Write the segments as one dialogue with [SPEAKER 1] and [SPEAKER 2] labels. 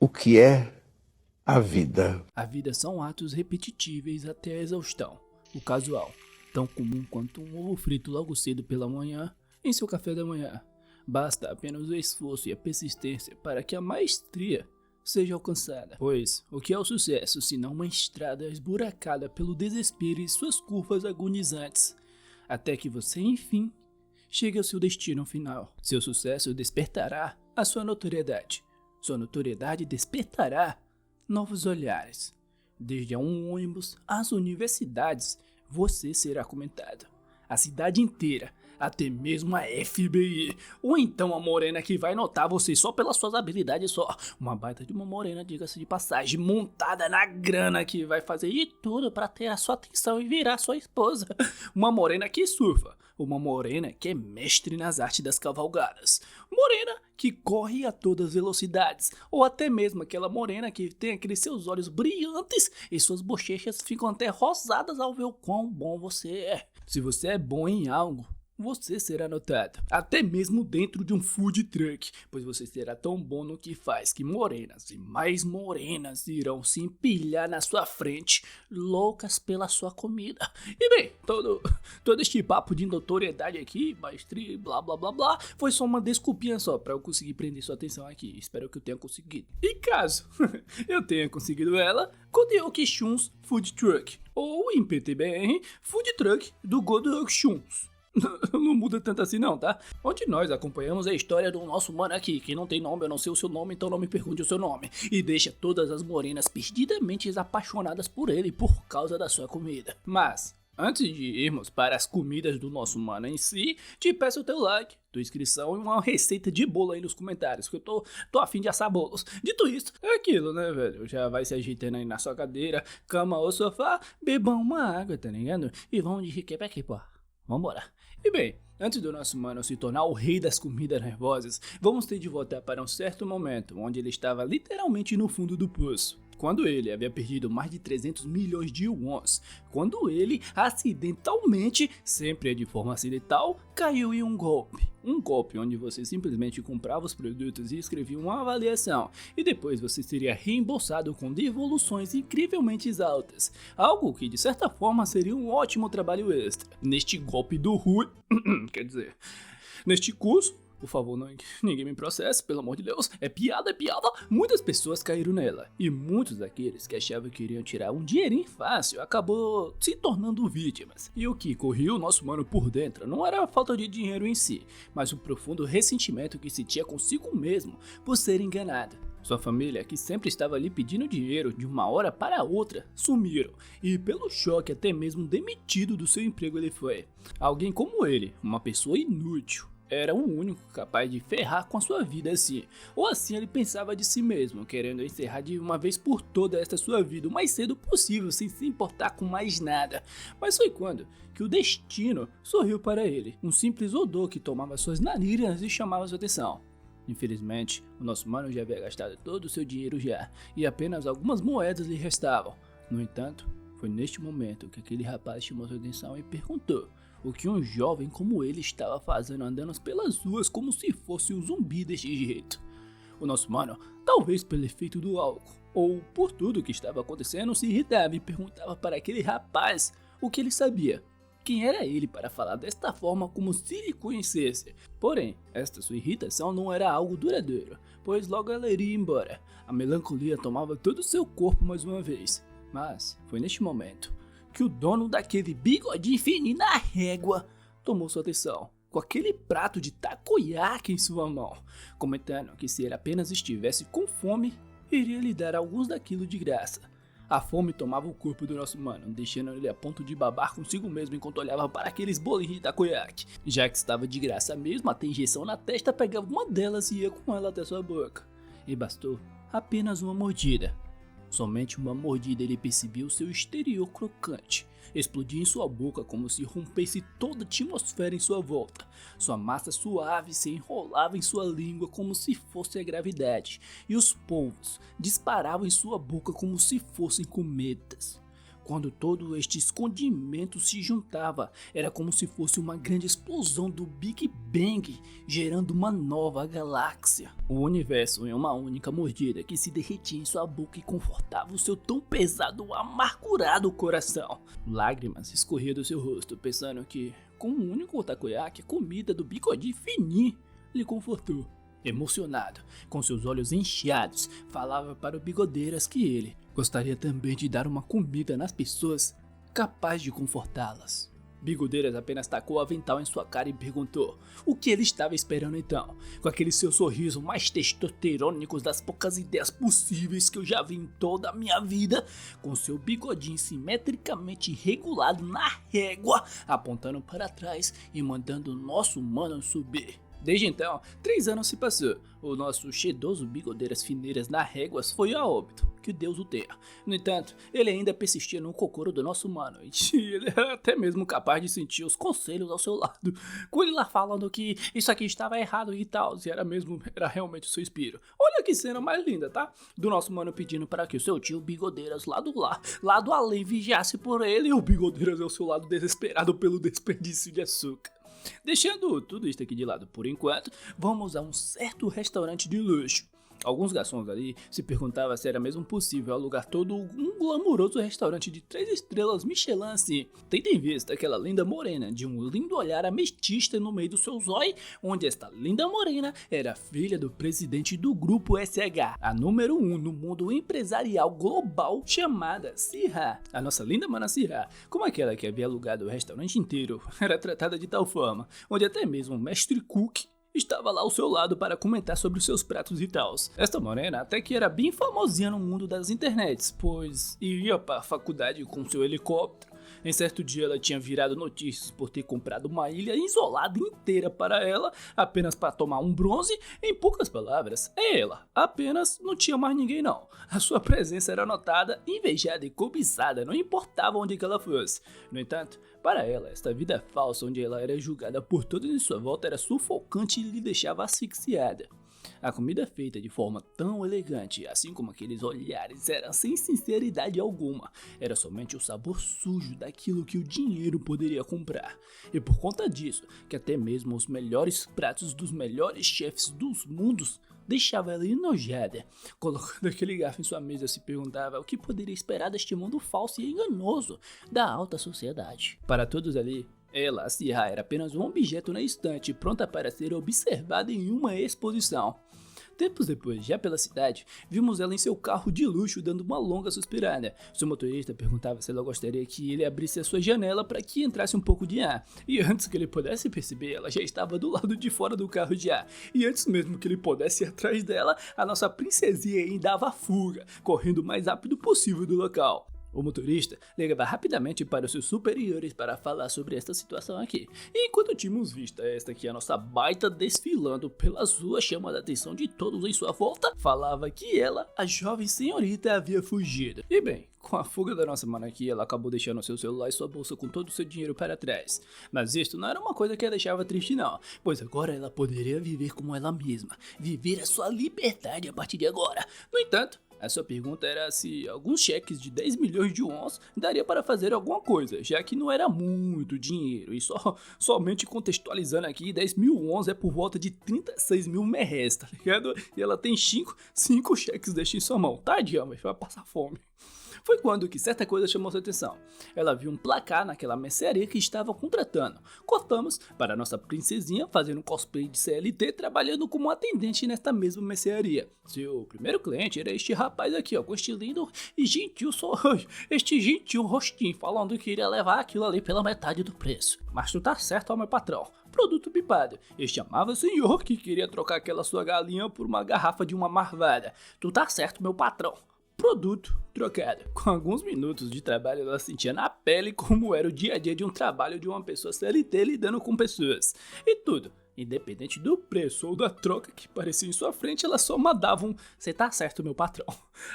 [SPEAKER 1] O que é a vida?
[SPEAKER 2] A vida são atos repetitíveis até a exaustão. O casual, tão comum quanto um ovo frito logo cedo pela manhã em seu café da manhã. Basta apenas o esforço e a persistência para que a maestria seja alcançada. Pois, o que é o sucesso senão uma estrada esburacada pelo desespero e suas curvas agonizantes, até que você, enfim, chegue ao seu destino final. Seu sucesso despertará a sua notoriedade. Sua notoriedade despertará novos olhares. Desde um ônibus às universidades, você será comentado. A cidade inteira, até mesmo a FBI, ou então a morena que vai notar você só pelas suas habilidades só. Uma baita de uma morena, diga-se de passagem, montada na grana que vai fazer de tudo para ter a sua atenção e virar sua esposa. Uma morena que surfa, uma morena que é mestre nas artes das cavalgadas. Morena que corre a todas as velocidades, ou até mesmo aquela morena que tem aqueles seus olhos brilhantes e suas bochechas ficam até rosadas ao ver o quão bom você é. Se você é bom em algo, você será notado, até mesmo dentro de um food truck, pois você será tão bom no que faz que morenas e mais morenas irão se empilhar na sua frente, loucas pela sua comida. E bem, todo este papo de notoriedade aqui, maestria, blá blá blá blá, foi só uma desculpinha só para eu conseguir prender sua atenção aqui. Espero que eu tenha conseguido. E caso eu tenha conseguido ela, Godoki Shuns Food Truck, ou em PTBR, Food Truck do Godoki Shuns. Não muda tanto assim não, tá? Onde nós acompanhamos a história do nosso mano aqui, que não tem nome, eu não sei o seu nome, então não me pergunte o seu nome. E deixa todas as morenas perdidamente apaixonadas por ele por causa da sua comida. Mas, antes de irmos para as comidas do nosso mano em si, te peço o teu like, tua inscrição e uma receita de bolo aí nos comentários, que eu tô a fim de assar bolos. Dito isso, é aquilo, né, velho? Já vai se ajeitando aí na sua cadeira, cama ou sofá, bebam uma água, tá ligado? E vamos de riqueza aqui, pô. Vambora. E bem, antes do nosso mano se tornar o rei das comidas nervosas, vamos ter de voltar para um certo momento, onde ele estava literalmente no fundo do poço. Quando ele havia perdido mais de 300 milhões de wons, quando ele acidentalmente, sempre é de forma acidental, caiu em um golpe. Um golpe onde você simplesmente comprava os produtos e escrevia uma avaliação, e depois você seria reembolsado com devoluções incrivelmente altas, algo que de certa forma seria um ótimo trabalho extra. Neste golpe do Rui, quer dizer, neste curso, por favor, ninguém me processe, pelo amor de Deus. É piada. Muitas pessoas caíram nela. E muitos daqueles que achavam que iriam tirar um dinheirinho fácil acabou se tornando vítimas. E o que corria o nosso mano por dentro não era a falta de dinheiro em si, mas o profundo ressentimento que sentia consigo mesmo por ser enganado. Sua família, que sempre estava lhe pedindo dinheiro de uma hora para outra, sumiram, e pelo choque até mesmo demitido do seu emprego ele foi. Alguém como ele, uma pessoa inútil, era o único capaz de ferrar com a sua vida assim, ou assim ele pensava de si mesmo, querendo encerrar de uma vez por toda esta sua vida o mais cedo possível, sem se importar com mais nada. Mas foi quando que o destino sorriu para ele, um simples odor que tomava suas narinas e chamava sua atenção. Infelizmente, o nosso mano já havia gastado todo o seu dinheiro já, e apenas algumas moedas lhe restavam. No entanto, foi neste momento que aquele rapaz chamou sua atenção e perguntou o que um jovem como ele estava fazendo andando pelas ruas como se fosse um zumbi deste jeito. O nosso mano, talvez pelo efeito do álcool, ou por tudo o que estava acontecendo, se irritava e perguntava para aquele rapaz o que ele sabia. Quem era ele para falar desta forma como se lhe conhecesse? Porém, esta sua irritação não era algo duradouro, pois logo ela iria embora. A melancolia tomava todo o seu corpo mais uma vez. Mas foi neste momento que o dono daquele bigodinho fininho na régua tomou sua atenção, com aquele prato de takoyaki em sua mão, comentando que se ele apenas estivesse com fome, iria lhe dar alguns daquilo de graça. A fome tomava o corpo do nosso mano, deixando ele a ponto de babar consigo mesmo enquanto olhava para aqueles bolinhos de takoyaki. Já que estava de graça mesmo, até injeção na testa, pegava uma delas e ia com ela até sua boca. E bastou apenas uma mordida. Somente uma mordida ele percebia o seu exterior crocante. Explodia em sua boca como se rompesse toda a atmosfera em sua volta. Sua massa suave se enrolava em sua língua como se fosse a gravidade. E os polvos disparavam em sua boca como se fossem cometas. Quando todo este escondimento se juntava, era como se fosse uma grande explosão do Big Bang, gerando uma nova galáxia. O universo em uma única mordida que se derretia em sua boca e confortava o seu tão pesado, amargurado coração. Lágrimas escorriam do seu rosto, pensando que, com um único takoyaki, a comida do Bigodinho fininho lhe confortou. Emocionado, com seus olhos inchados, falava para o Bigodeiras que ele gostaria também de dar uma comida nas pessoas capaz de confortá-las. Bigodeiras apenas tacou o avental em sua cara e perguntou o que ele estava esperando então, com aquele seu sorriso mais testosterônico das poucas ideias possíveis que eu já vi em toda a minha vida, com seu bigodinho simetricamente regulado na régua, apontando para trás e mandando o nosso mano subir. Desde então, 3 anos se passou. O nosso cheidoso Bigodeiras Fineiras na réguas foi a óbito, que Deus o tenha. No entanto, ele ainda persistia no cocoro do nosso mano, e ele era até mesmo capaz de sentir os conselhos ao seu lado, com ele lá falando que isso aqui estava errado e tal, se era realmente o seu espírito. Olha que cena mais linda, tá? Do nosso mano pedindo para que o seu tio Bigodeiras lá do além vigiasse por ele, e o Bigodeiras ao seu lado desesperado pelo desperdício de açúcar. Deixando tudo isso aqui de lado por enquanto, vamos a um certo restaurante de luxo. Alguns garçons ali se perguntavam se era mesmo possível alugar todo um glamouroso restaurante de 3 estrelas Michelin assim, tendo em vista aquela linda morena de um lindo olhar ametista no meio do seu zóio, onde esta linda morena era filha do presidente do grupo SH, a número 1 no mundo empresarial global, chamada Sirha. A nossa linda mana Sirha, como aquela que havia alugado o restaurante inteiro, era tratada de tal forma, onde até mesmo o mestre Cook estava lá ao seu lado para comentar sobre os seus pratos e tals. Esta morena até que era bem famosinha no mundo das internets, pois ia para a faculdade com seu helicóptero. Em certo dia ela tinha virado notícias por ter comprado uma ilha isolada inteira para ela, apenas para tomar um bronze. Em poucas palavras, ela apenas não tinha mais ninguém não. A sua presença era notada, invejada e cobiçada, não importava onde que ela fosse. No entanto, para ela, esta vida falsa onde ela era julgada por todos em sua volta era sufocante e lhe deixava asfixiada. A comida feita de forma tão elegante, assim como aqueles olhares, era sem sinceridade alguma. Era somente o sabor sujo daquilo que o dinheiro poderia comprar. E por conta disso, que até mesmo os melhores pratos dos melhores chefes dos mundos deixava ela enojada. Colocando aquele garfo em sua mesa, se perguntava o que poderia esperar deste mundo falso e enganoso da alta sociedade. Para todos ali, ela, a Sirha, era apenas um objeto na estante, pronta para ser observada em uma exposição. Tempos depois, já pela cidade, vimos ela em seu carro de luxo dando uma longa suspirada. Seu motorista perguntava se ela gostaria que ele abrisse a sua janela para que entrasse um pouco de ar. E antes que ele pudesse perceber, ela já estava do lado de fora do carro de ar. E antes mesmo que ele pudesse ir atrás dela, a nossa princesinha ainda dava fuga, correndo o mais rápido possível do local. O motorista ligava rapidamente para os seus superiores para falar sobre esta situação aqui. E enquanto tínhamos visto esta aqui, a nossa baita desfilando pelas ruas, chamando a atenção de todos em sua volta, falava que ela, a jovem senhorita, havia fugido. E bem, com a fuga da nossa mana aqui, ela acabou deixando seu celular e sua bolsa com todo o seu dinheiro para trás. Mas isto não era uma coisa que a deixava triste não, pois agora ela poderia viver como ela mesma, viver a sua liberdade a partir de agora. No entanto, a sua pergunta era se alguns cheques de 10 milhões de wons daria para fazer alguma coisa, já que não era muito dinheiro. E somente contextualizando aqui, 10 mil wons é por volta de 36 mil merréis, tá ligado? E ela tem 5 cheques destes em sua mão. Tadinha, mas vai passar fome. Foi quando que certa coisa chamou sua atenção. Ela viu um placar naquela mercearia que estava contratando. Cortamos para nossa princesinha fazendo um cosplay de CLT trabalhando como atendente nesta mesma mercearia. Seu primeiro cliente era este rapaz aqui, ó, com este lindo e gentil este gentil rostinho, falando que iria levar aquilo ali pela metade do preço. Mas tu tá certo, ó, meu patrão. Produto pipado. Este amava senhor que queria trocar aquela sua galinha por uma garrafa de uma marvada. Tu tá certo, meu patrão. Produto trocado. Com alguns minutos de trabalho, ela sentia na pele como era o dia a dia de um trabalho de uma pessoa CLT lidando com pessoas. E tudo, independente do preço ou da troca que parecia em sua frente, ela só mandava um "cê tá certo, meu patrão".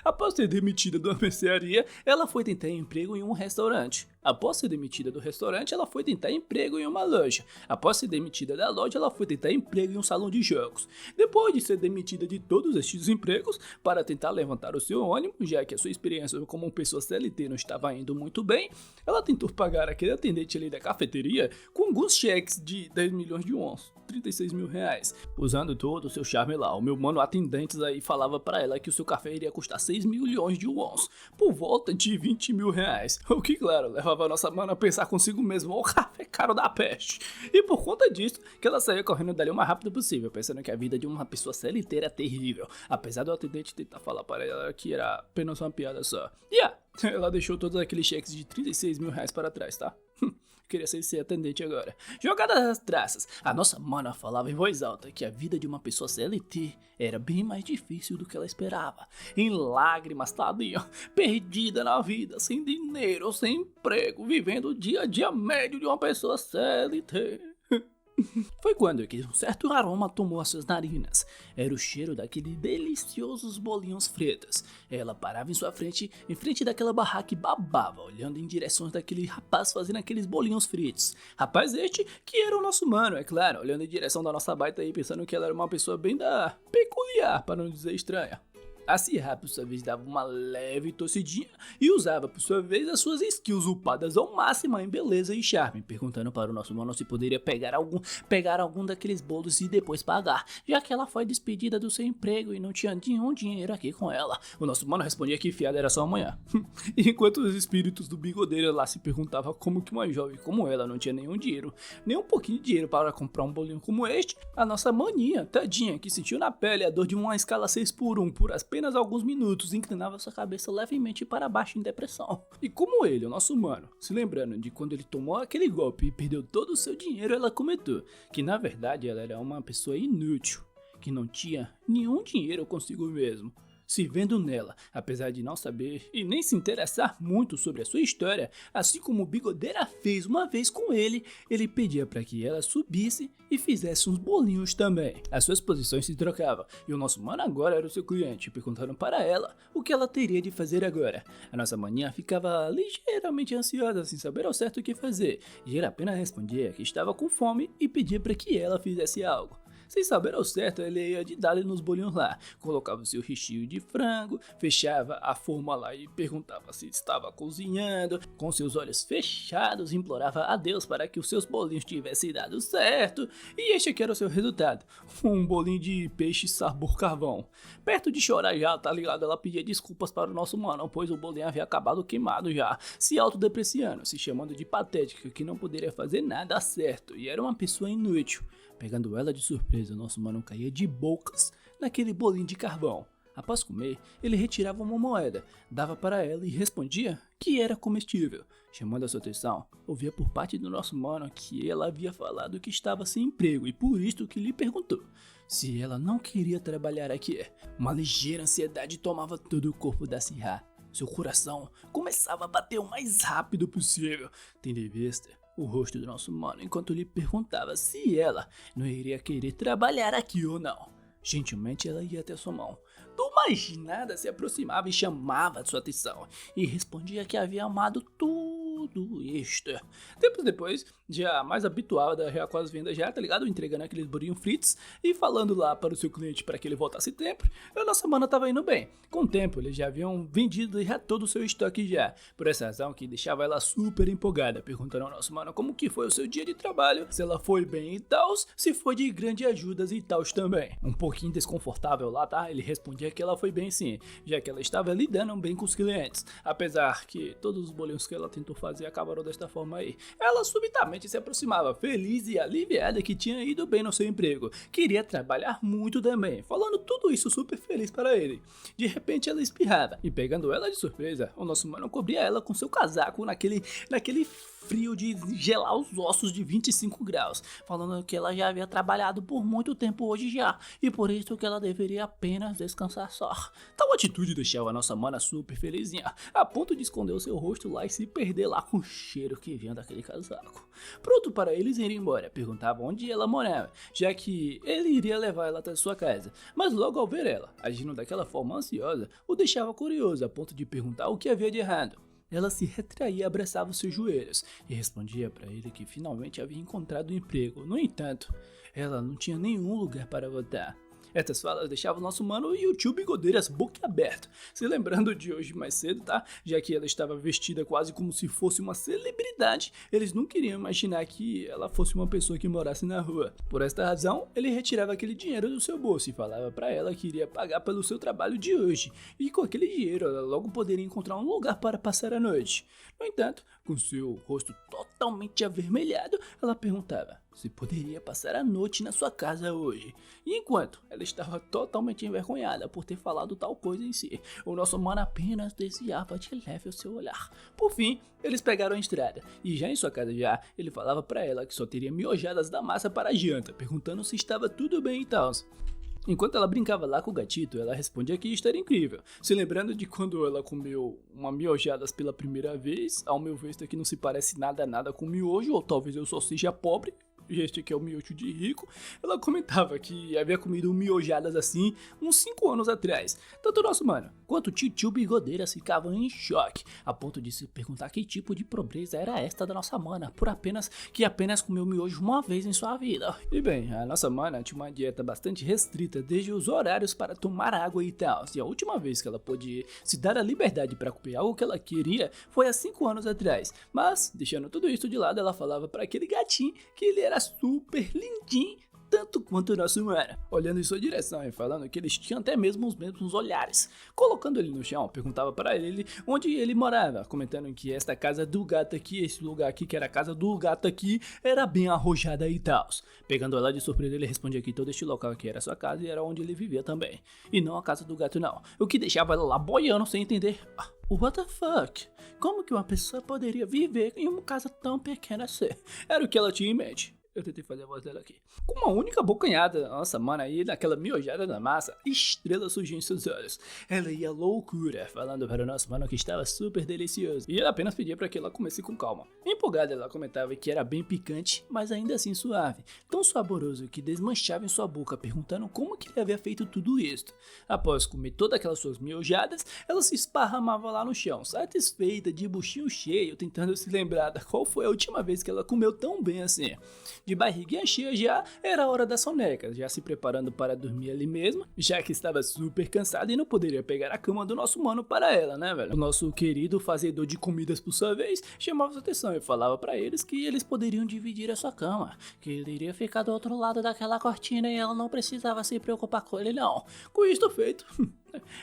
[SPEAKER 2] Após ser demitida da mercearia, ela foi tentar emprego em um restaurante. Após ser demitida do restaurante, ela foi tentar emprego em uma loja. Após ser demitida da loja, ela foi tentar emprego em um salão de jogos. Depois de ser demitida de todos estes empregos, para tentar levantar o seu ânimo, já que a sua experiência como uma pessoa CLT não estava indo muito bem, ela tentou pagar aquele atendente ali da cafeteria com alguns cheques de 10 milhões de wons, 36 mil reais, usando todo o seu charme lá. O meu mano atendentes aí falava para ela que o seu café iria custar 6 milhões de wons, por volta de 20 mil reais, o que claro, levava a nossa mana a pensar consigo mesmo, o café caro da peste, e por conta disso, que ela saía correndo dali o mais rápido possível, pensando que a vida de uma pessoa CLT era terrível, apesar do atendente tentar falar para ela que era apenas uma piada só. Ela deixou todos aqueles cheques de 36 mil reais para trás, tá? Queria ser atendente agora. Jogada das traças, a nossa mana falava em voz alta que a vida de uma pessoa CLT era bem mais difícil do que ela esperava. Em lágrimas, tadinha, perdida na vida, sem dinheiro, sem emprego, vivendo o dia a dia médio de uma pessoa CLT. Foi quando que um certo aroma tomou as suas narinas. Era o cheiro daqueles deliciosos bolinhos fritos. Ela parava em sua frente, em frente daquela barraca e babava, olhando em direção daquele rapaz fazendo aqueles bolinhos fritos. Rapaz este que era o nosso mano, é claro, olhando em direção da nossa baita aí, pensando que ela era uma pessoa bem peculiar, para não dizer estranha. A Sierra, por sua vez, dava uma leve tossidinha e usava, por sua vez, as suas skills upadas ao máximo em beleza e charme, perguntando para o nosso mano se poderia pegar algum daqueles bolos e depois pagar, já que ela foi despedida do seu emprego e não tinha nenhum dinheiro aqui com ela. O nosso mano respondia que fiada era só amanhã. Enquanto os espíritos do bigodeiro lá se perguntavam como que uma jovem como ela não tinha nenhum dinheiro, nem um pouquinho de dinheiro para comprar um bolinho como este, a nossa maninha, tadinha, que sentiu na pele a dor de uma escala 6x1 por apenas alguns minutos, inclinava sua cabeça levemente para baixo em depressão. E como ele, o nosso mano, se lembrando de quando ele tomou aquele golpe e perdeu todo o seu dinheiro, ela comentou que na verdade ela era uma pessoa inútil, que não tinha nenhum dinheiro consigo mesmo. Se vendo nela, apesar de não saber e nem se interessar muito sobre a sua história, assim como o Bigodeira fez uma vez com ele pedia para que ela subisse e fizesse uns bolinhos também. As suas posições se trocavam e o nosso mano agora era o seu cliente, perguntando para ela o que ela teria de fazer agora. A nossa maninha ficava ligeiramente ansiosa sem saber ao certo o que fazer, e ele apenas respondia que estava com fome e pedia para que ela fizesse algo. Sem saber ao certo, ele ia de dar nos bolinhos lá, colocava o seu recheio de frango, fechava a forma lá e perguntava se estava cozinhando, com seus olhos fechados, implorava a Deus para que os seus bolinhos tivessem dado certo, e este aqui era o seu resultado, um bolinho de peixe sabor carvão. Perto de chorar já, tá ligado, ela pedia desculpas para o nosso mano, pois o bolinho havia acabado queimado já, se autodepreciando, se chamando de patética, que não poderia fazer nada certo, e era uma pessoa inútil. Pegando ela de surpresa, nosso mano caía de bocas naquele bolinho de carvão. Após comer, ele retirava uma moeda, dava para ela e respondia que era comestível. Chamando a sua atenção, ouvia por parte do nosso mano que ela havia falado que estava sem emprego e por isto que lhe perguntou se ela não queria trabalhar aqui. Uma ligeira ansiedade tomava todo o corpo da Sierra. Seu coração começava a bater o mais rápido possível, tendo em vista o rosto do nosso mano enquanto lhe perguntava se ela não iria querer trabalhar aqui ou não. Gentilmente ela ia até sua mão. Do mais nada se aproximava e chamava sua atenção e respondia que havia amado tudo isto. Tempos depois, já mais habituada já com as vendas já, tá ligado? Entregando aqueles bolinhos fritos e falando lá para o seu cliente para que ele voltasse sempre, a nossa mana tava indo bem. Com o tempo, eles já haviam vendido já todo o seu estoque já. Por essa razão que deixava ela super empolgada, perguntando ao nosso mano como que foi o seu dia de trabalho, se ela foi bem e tal, se foi de grande ajudas e tal também. Um pouquinho desconfortável lá, tá? Ele respondia que ela foi bem sim, já que ela estava lidando bem com os clientes, apesar que todos os bolinhos que ela tentou fazer acabaram desta forma aí. Ela subitamente se aproximava, feliz e aliviada que tinha ido bem no seu emprego, queria trabalhar muito também, falando tudo isso super feliz para ele. De repente ela espirrava, e pegando ela de surpresa, o nosso mano cobria ela com seu casaco naquele frio de gelar os ossos de 25 graus, falando que ela já havia trabalhado por muito tempo hoje já, e por isso que ela deveria apenas descansar só. Tal atitude deixava a nossa mana super felizinha, a ponto de esconder o seu rosto lá e se perder lá com o cheiro que vinha daquele casaco. Pronto para eles irem embora, perguntava onde ela morava, já que ele iria levar ela até sua casa, mas logo ao ver ela, agindo daquela forma ansiosa, o deixava curioso, a ponto de perguntar o que havia de errado. ela se retraía e abraçava os seus joelhos e respondia para ele que finalmente havia encontrado um emprego. No entanto, ela não tinha nenhum lugar para voltar. Essas falas deixavam o nosso mano e o tio Bigodeiras boquiaberto, se lembrando de hoje mais cedo, tá? Já que ela estava vestida quase como se fosse uma celebridade, eles não queriam imaginar que ela fosse uma pessoa que morasse na rua. Por esta razão, ele retirava aquele dinheiro do seu bolso e falava para ela que iria pagar pelo seu trabalho de hoje, e com aquele dinheiro ela logo poderia encontrar um lugar para passar a noite. No entanto, com seu rosto totalmente avermelhado, ela perguntava se poderia passar a noite na sua casa hoje. E enquanto ela estava totalmente envergonhada por ter falado tal coisa em si, o nosso mano apenas desviava de leve o seu olhar. Por fim, eles pegaram a estrada, e já em sua casa ele falava para ela que só teria miojadas da massa para a janta, perguntando se estava tudo bem e tal. Enquanto ela brincava lá com o gatito, ela respondia que estaria incrível, se lembrando de quando ela comeu uma miojadas pela primeira vez. Ao meu ver, isso aqui não se parece nada com miojo, ou talvez eu só seja pobre. Este aqui é o miojo de rico. Ela comentava que havia comido miojadas assim uns 5 anos atrás. Tanto o nosso mano quanto o tio Bigodeiras ficavam em choque, a ponto de se perguntar que tipo de pobreza era esta da nossa mana, por apenas comeu miojo uma vez em sua vida. E bem, a nossa mana tinha uma dieta bastante restrita, desde os horários para tomar água e tal, e a última vez que ela pôde se dar a liberdade para comer algo que ela queria foi há 5 anos atrás. Mas, deixando tudo isso de lado, ela falava para aquele gatinho que ele era super lindinho, tanto quanto o nosso mano, olhando em sua direção e falando que eles tinham até mesmo os mesmos olhares. Colocando ele no chão, perguntava para ele onde ele morava, comentando que esta casa do gato aqui, esse lugar aqui que era a casa do gato aqui, era bem arrojada e tal. Pegando ela de surpresa, ele respondia que todo este local aqui era sua casa e era onde ele vivia também, e não a casa do gato não, o que deixava ela lá boiando sem entender. What the fuck? Como que uma pessoa poderia viver em uma casa tão pequena assim? Era o que ela tinha em mente. Eu tentei fazer a voz dela aqui. Com uma única bocanhada, nossa, mano, aí naquela miojada da massa, estrela surgiu em seus olhos. Ela ia loucura, falando para o nosso mano que estava super delicioso. E ele apenas pedia para que ela comesse com calma. Empolgada, ela comentava que era bem picante, mas ainda assim suave. Tão saboroso que desmanchava em sua boca, perguntando como que ele havia feito tudo isso. Após comer todas aquelas suas miojadas, ela se esparramava lá no chão, satisfeita, de buchinho cheio, tentando se lembrar da qual foi a última vez que ela comeu tão bem assim. De barriguinha cheia já, era a hora da soneca, já se preparando para dormir ali mesmo, já que estava super cansada e não poderia pegar a cama do nosso mano para ela, né, velho? O nosso querido fazedor de comidas por sua vez chamava sua atenção e falava para eles que eles poderiam dividir a sua cama, que ele iria ficar do outro lado daquela cortina e ela não precisava se preocupar com ele não. Com isto feito,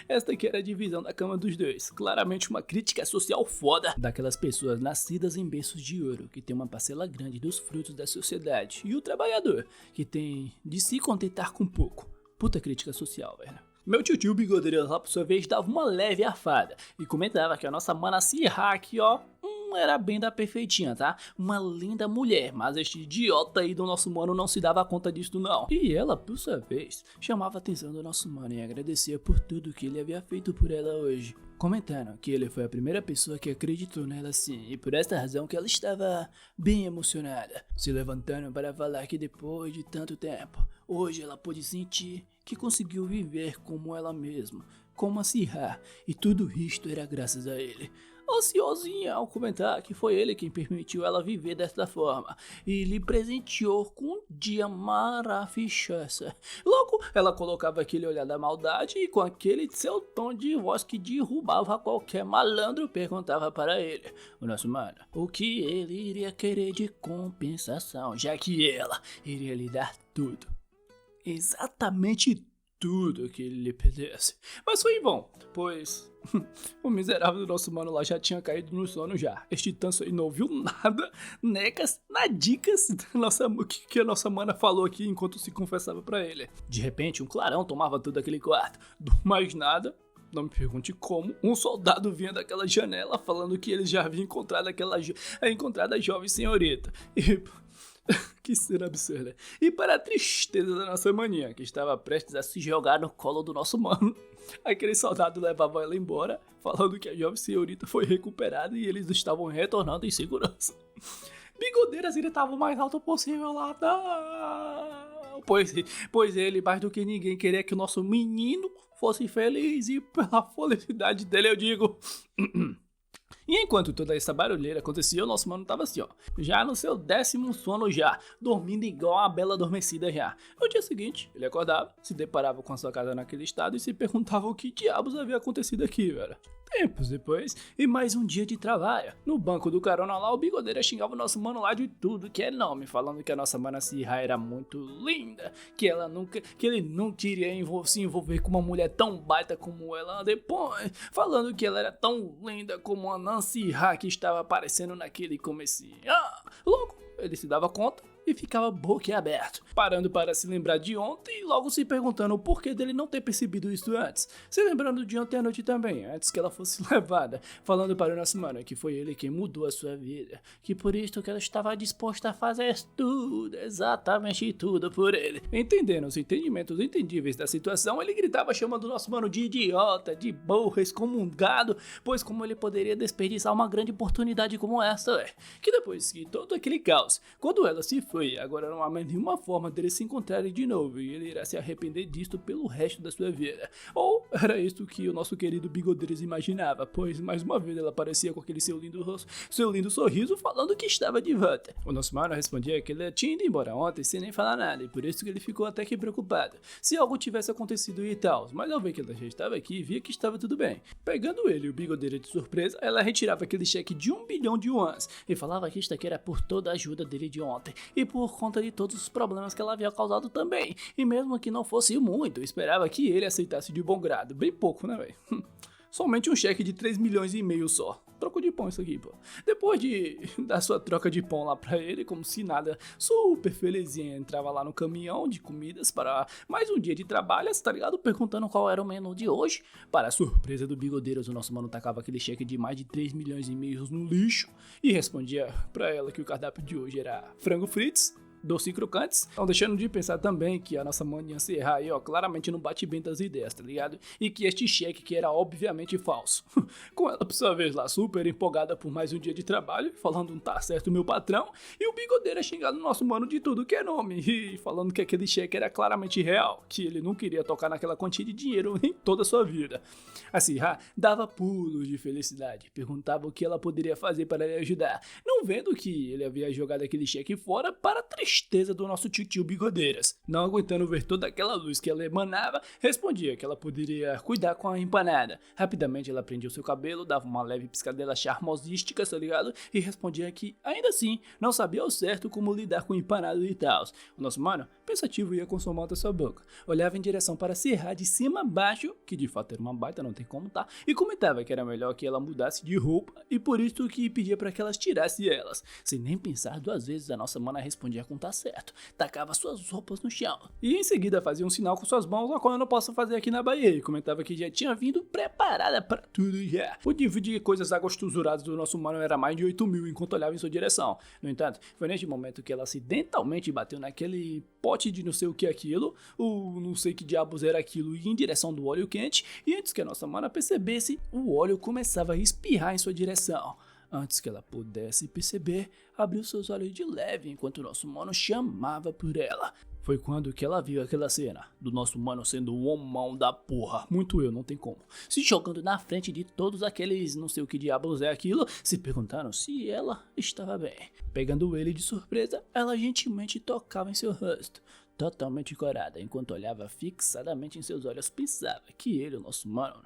[SPEAKER 2] esta aqui era a divisão da cama dos dois, claramente uma crítica social foda daquelas pessoas nascidas em berços de ouro, que tem uma parcela grande dos frutos da sociedade, e o trabalhador, que tem de se contentar com pouco. Puta crítica social, velho. Meu tio Bigodeiras lá por sua vez dava uma leve arfada e comentava que a nossa mana Sirra aqui, ó, era bem da perfeitinha, tá? Uma linda mulher, mas este idiota aí do nosso mano não se dava conta disso não. E ela, por sua vez, chamava a atenção do nosso mano e agradecia por tudo que ele havia feito por ela hoje, comentando que ele foi a primeira pessoa que acreditou nela sim, e por esta razão que ela estava bem emocionada, se levantando para falar que depois de tanto tempo, hoje ela pôde sentir que conseguiu viver como ela mesma, como a Sirra, e tudo isto era graças a ele. Ansiosinha ao comentar que foi ele quem permitiu ela viver desta forma e lhe presenteou com um dia maravilhoso. Logo, ela colocava aquele olhar da maldade e com aquele seu tom de voz que derrubava qualquer malandro, perguntava para ele, o nosso mano, o que ele iria querer de compensação, já que ela iria lhe dar tudo. Exatamente tudo que ele lhe pedisse. Mas foi bom, pois o miserável do nosso mano lá já tinha caído no sono já. Este tanso aí não ouviu nada, necas, nadicas que a nossa mana falou aqui enquanto se confessava pra ele. De repente, um clarão tomava todo aquele quarto. Do mais nada, não me pergunte como, um soldado vinha daquela janela falando que ele já havia encontrado a jovem senhorita. E que cena absurda. E para a tristeza da nossa maninha, que estava prestes a se jogar no colo do nosso mano, aquele soldado levava ela embora, falando que a jovem senhorita foi recuperada e eles estavam retornando em segurança. Bigodeiras gritava o mais alto possível lá, não! Pois ele, mais do que ninguém, queria que o nosso menino fosse feliz, e pela felicidade dele eu digo... E enquanto toda essa barulheira acontecia, o nosso mano tava assim, ó, já no seu 10º sono já, dormindo igual uma bela adormecida já. No dia seguinte, ele acordava, se deparava com a sua casa naquele estado e se perguntava o que diabos havia acontecido aqui, velho. Tempos depois, e mais um dia de trabalho. No banco do carona lá, o Bigodeira xingava o nosso mano lá de tudo que é nome, falando que a nossa mana Sirra era muito linda, que ele nunca iria se envolver com uma mulher tão baita como ela depois, falando que ela era tão linda como a Nancy Ha que estava aparecendo naquele comecinho. Logo, ele se dava conta e ficava boquiaberto, parando para se lembrar de ontem e logo se perguntando o porquê dele não ter percebido isso antes, se lembrando de ontem à noite também, antes que ela fosse levada, falando para o nosso mano que foi ele quem mudou a sua vida, que por isso que ela estava disposta a fazer tudo, exatamente tudo por ele. Entendendo os entendimentos entendíveis da situação, ele gritava chamando o nosso mano de idiota, de burro, excomungado, pois como ele poderia desperdiçar uma grande oportunidade como essa, que depois que todo aquele caos, quando ela se foi, agora não há mais nenhuma forma dele se encontrarem de novo e ele irá se arrepender disto pelo resto da sua vida. Ou era isso que o nosso querido Bigodeiros imaginava, pois mais uma vez ela aparecia com aquele seu lindo rosto, seu lindo sorriso falando que estava de volta. O nosso mano respondia que ele tinha ido embora ontem sem nem falar nada e por isso que ele ficou até que preocupado se algo tivesse acontecido e tal, mas ao ver que ela já estava aqui, via que estava tudo bem. Pegando ele e o Bigodeira de surpresa, ela retirava aquele cheque de 1 bilhão de yuans e falava que isto aqui era por toda a ajuda dele de ontem e por conta de todos os problemas que ela havia causado também. E mesmo que não fosse muito, esperava que ele aceitasse de bom grado. Bem pouco, né, velho? Somente um cheque de 3 milhões e meio só. Troco de pão isso aqui, pô. Depois de dar sua troca de pão lá pra ele, como se nada, super felizinha, entrava lá no caminhão de comidas para mais um dia de trabalho, tá ligado? Perguntando qual era o menu de hoje. Para a surpresa do Bigodeiros, o nosso mano tacava aquele cheque de mais de 3 milhões e meio no lixo e respondia pra ela que o cardápio de hoje era frango fritos, doce crocantes, não deixando de pensar também que a nossa maninha Serra aí, ó, claramente não bate bem das ideias, tá ligado? E que este cheque que era obviamente falso. Com ela, por sua vez lá, super empolgada por mais um dia de trabalho, falando tá certo meu patrão, e o Bigodeira xingando o nosso mano de tudo que é nome, e falando que aquele cheque era claramente real, que ele não queria tocar naquela quantia de dinheiro em toda a sua vida. A Serra dava pulos de felicidade, perguntava o que ela poderia fazer para lhe ajudar, não vendo que ele havia jogado aquele cheque fora para tristeza do nosso tio Bigodeiras. Não aguentando ver toda aquela luz que ela emanava, respondia que ela poderia cuidar com a empanada. Rapidamente ela prendia o seu cabelo, dava uma leve piscadela charmosística, tá ligado? E respondia que, ainda assim, não sabia ao certo como lidar com empanado e tal. O nosso mano, pensativo, ia com sua mão até sua boca, olhava em direção para Serra de cima a baixo, que de fato era uma baita, não tem como tá, e comentava que era melhor que ela mudasse de roupa, e por isso que pedia para que elas tirassem elas. Sem nem pensar duas vezes, a nossa mana respondia com tá certo, tacava suas roupas no chão, e em seguida fazia um sinal com suas mãos, a qual eu não posso fazer aqui na Bahia, e comentava que já tinha vindo preparada para tudo já. O nível de coisas agostosuradas do nosso mano era mais de 8 mil enquanto olhava em sua direção. No entanto, foi neste momento que ela acidentalmente bateu naquele pote de não sei o que é aquilo, ou não sei que diabos era aquilo, e em direção do óleo quente, e antes que a nossa mana percebesse, o óleo começava a espirrar em sua direção. Antes que ela pudesse perceber, abriu seus olhos de leve enquanto o nosso mano chamava por ela. Foi quando que ela viu aquela cena do nosso mano sendo o homão da porra, muito eu, não tem como, se jogando na frente de todos aqueles não sei o que diabos é aquilo, se perguntaram se ela estava bem. Pegando ele de surpresa, ela gentilmente tocava em seu rosto, totalmente corada, enquanto olhava fixadamente em seus olhos, pensava que ele, o nosso mano,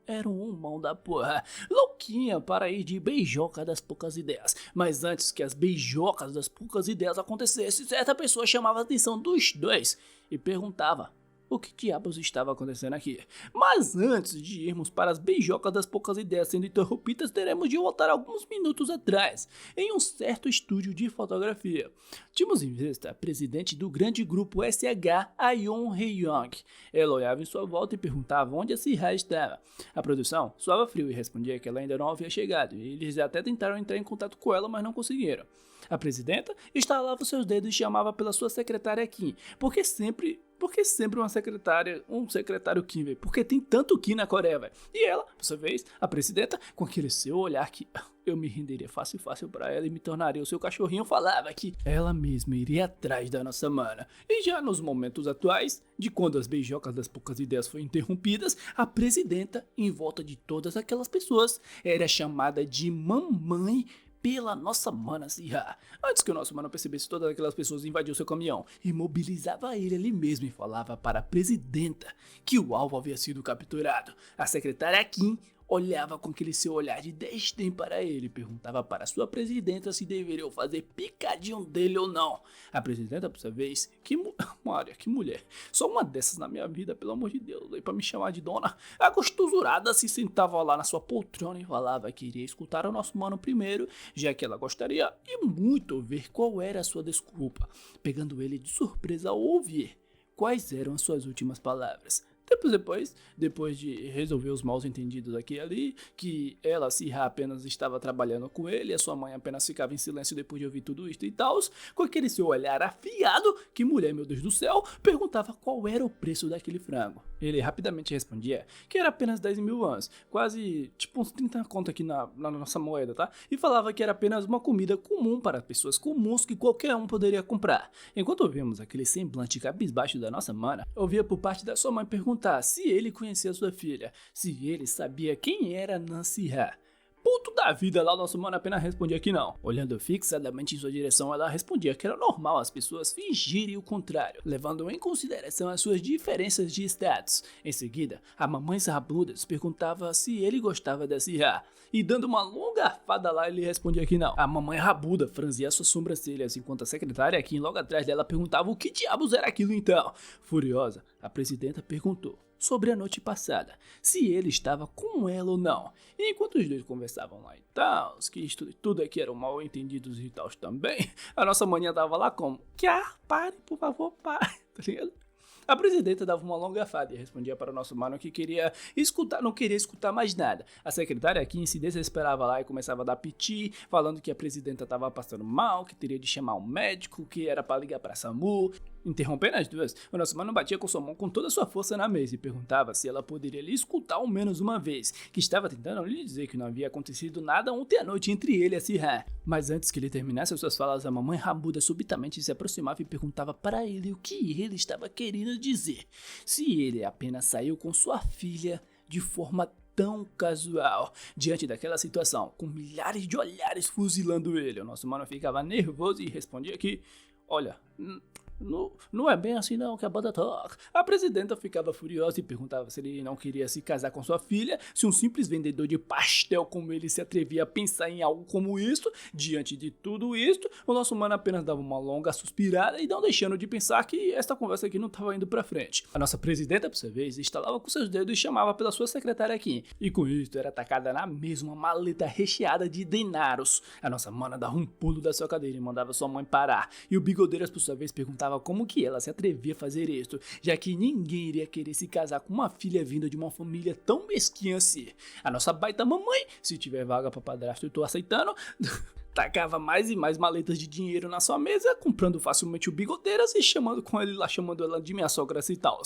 [SPEAKER 2] era um mão da porra, louquinha para ir de beijoca das poucas ideias. Mas antes que as beijocas das poucas ideias acontecessem, certa pessoa chamava a atenção dos dois e perguntava o que diabos estava acontecendo aqui. Mas antes de irmos para as beijocas das poucas ideias sendo interrompidas, teremos de voltar alguns minutos atrás, em um certo estúdio de fotografia. Tínhamos em vista a presidente do grande grupo SH, Ayon Hye-young. Ela olhava em sua volta e perguntava onde a Sirra estava. A produção suava frio e respondia que ela ainda não havia chegado, e eles até tentaram entrar em contato com ela, mas não conseguiram. A presidenta estalava seus dedos e chamava pela sua secretária Kim, porque sempre por que sempre um secretário Kim, velho? Por que tem tanto Kim na Coreia, velho? E ela, por sua vez, a presidenta, com aquele seu olhar que eu me renderia fácil pra ela e me tornaria o seu cachorrinho, falava que ela mesma iria atrás da nossa mana. E já nos momentos atuais, de quando as beijocas das poucas ideias foram interrompidas, a presidenta, em volta de todas aquelas pessoas, era chamada de mamãe pela nossa mana Sihha. Antes que o nosso mano percebesse, todas aquelas pessoas invadiam seu caminhão, imobilizava ele ali mesmo e falava para a presidenta que o alvo havia sido capturado. A secretária Kim olhava com aquele seu olhar de desdém para ele e perguntava para sua presidenta se deveriam fazer picadinho dele ou não. A presidenta, por sua vez, Maria, que mulher, só uma dessas na minha vida, pelo amor de Deus, aí pra me chamar de dona. A gostosurada se sentava lá na sua poltrona e falava que iria escutar o nosso mano primeiro, já que ela gostaria e muito ver qual era a sua desculpa, pegando ele de surpresa ao ouvir quais eram as suas últimas palavras. Depois de resolver os mal entendidos aqui e ali, que ela, Sihha, apenas estava trabalhando com ele, e a sua mãe apenas ficava em silêncio depois de ouvir tudo isso e tal, com aquele seu olhar afiado, que mulher, meu Deus do céu, perguntava qual era o preço daquele frango. Ele rapidamente respondia que era apenas 10 mil wons, quase tipo uns 30 conto aqui na nossa moeda, tá? E falava que era apenas uma comida comum para pessoas comuns que qualquer um poderia comprar. Enquanto ouvimos aquele semblante cabisbaixo da nossa mana, ouvia por parte da sua mãe perguntar se ele conhecia sua filha, se ele sabia quem era Sihha. Puto da vida lá, o nosso mano apenas respondia que não. Olhando fixadamente em sua direção, ela respondia que era normal as pessoas fingirem o contrário, levando em consideração as suas diferenças de status. Em seguida, a mamãe Sarbudas perguntava se ele gostava da Sihha, e dando uma longa arfada lá, ele respondia que não. A mamãe Rabuda franzia suas sobrancelhas, enquanto a secretária Kim logo atrás dela perguntava o que diabos era aquilo então. Furiosa, a presidenta perguntou sobre a noite passada, se ele estava com ela ou não. E enquanto os dois conversavam lá e tal, que tudo aqui eram mal entendidos e tal também, a nossa maninha tava lá como, pare, por favor, pare, tá ligado? A presidenta dava uma longa fada e respondia para o nosso mano que queria escutar, não queria escutar mais nada. A secretária Kim se desesperava lá e começava a dar piti, falando que a presidenta estava passando mal, que teria de chamar um médico, que era para ligar para SAMU. Interrompendo as duas, o nosso mano batia com sua mão com toda a sua força na mesa e perguntava se ela poderia lhe escutar ao menos uma vez, que estava tentando lhe dizer que não havia acontecido nada ontem à noite entre ele e a Sihha. Mas antes que ele terminasse as suas falas, a mamãe Rabuda subitamente se aproximava e perguntava para ele o que ele estava querendo dizer, se ele apenas saiu com sua filha de forma tão casual. Diante daquela situação, com milhares de olhares fuzilando ele, o nosso mano ficava nervoso e respondia que, olha, não é bem assim não que a banda toca. A presidenta ficava furiosa e perguntava se ele não queria se casar com sua filha, se um simples vendedor de pastel como ele se atrevia a pensar em algo como isso. Diante de tudo isto, o nosso mano apenas dava uma longa suspirada e não deixando de pensar que esta conversa aqui não estava indo pra frente. A nossa presidenta, por sua vez, estalava com seus dedos e chamava pela sua secretária aqui. E com isso era atacada na mesma maleta recheada de denaros. A nossa mana dava um pulo da sua cadeira e mandava sua mãe parar. E o Bigodeiras, por sua vez, perguntava como que ela se atrevia a fazer isto, já que ninguém iria querer se casar com uma filha vinda de uma família tão mesquinha assim. A nossa baita mamãe, se tiver vaga pra padrasto eu tô aceitando, tacava mais e mais maletas de dinheiro na sua mesa, comprando facilmente o Bigodeiras e chamando ela de minha sogra e tal.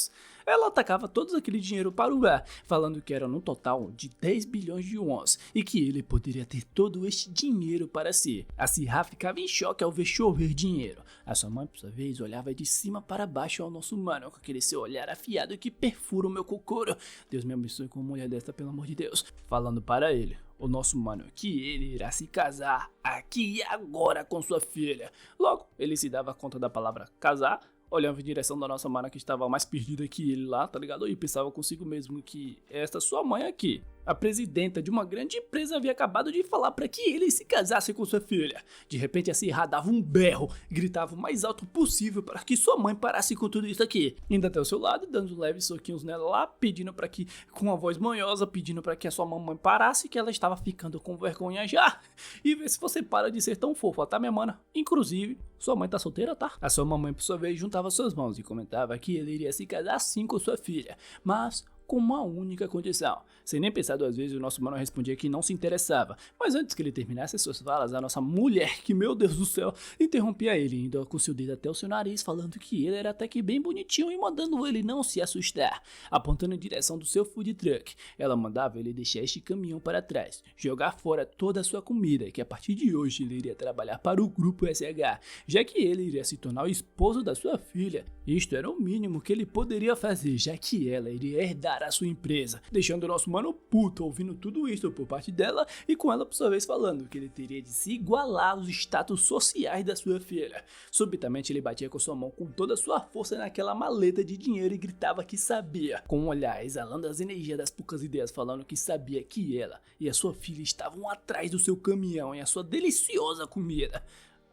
[SPEAKER 2] Ela atacava todo aquele dinheiro para o ar, falando que era no total de 10 bilhões de wons e que ele poderia ter todo este dinheiro para si. A Sihha ficava em choque ao ver chover dinheiro. A sua mãe, por sua vez, olhava de cima para baixo ao nosso mano com aquele seu olhar afiado que perfura o meu cocoro. Deus me abençoe com uma mulher desta, pelo amor de Deus. Falando para ele, o nosso mano, que ele irá se casar aqui e agora com sua filha. Logo, ele se dava conta da palavra casar, olhava em direção da nossa mana que estava mais perdida que ele lá, tá ligado? E pensava consigo mesmo que esta sua mãe aqui, a presidenta de uma grande empresa, havia acabado de falar para que ele se casasse com sua filha. De repente a Sihha dava um berro, gritava o mais alto possível para que sua mãe parasse com tudo isso aqui, indo até o seu lado, dando leves soquinhos nela lá, pedindo para que, com uma voz manhosa, pedindo para que a sua mamãe parasse, que ela estava ficando com vergonha já. E vê se você para de ser tão fofa, tá, minha mana? Inclusive, sua mãe tá solteira, tá? A sua mamãe, por sua vez, juntava suas mãos e comentava que ele iria se casar sim com sua filha, mas com uma única condição. Sem nem pensar duas vezes, o nosso mano respondia que não se interessava. Mas antes que ele terminasse as suas falas, a nossa mulher, que meu Deus do céu, interrompia ele, indo com seu dedo até o seu nariz, falando que ele era até que bem bonitinho e mandando ele não se assustar, apontando em direção do seu food truck. Ela mandava ele deixar este caminhão para trás, jogar fora toda a sua comida, que a partir de hoje ele iria trabalhar para o Grupo SH, já que ele iria se tornar o esposo da sua filha. Isto era o mínimo que ele poderia fazer, já que ela iria herdar a sua empresa, deixando o nosso mano puto ouvindo tudo isso por parte dela e com ela por sua vez falando que ele teria de se igualar aos status sociais da sua filha. Subitamente ele batia com sua mão com toda a sua força naquela maleta de dinheiro e gritava que sabia, com um olhar exalando as energias das poucas ideias, falando que sabia que ela e a sua filha estavam atrás do seu caminhão e a sua deliciosa comida.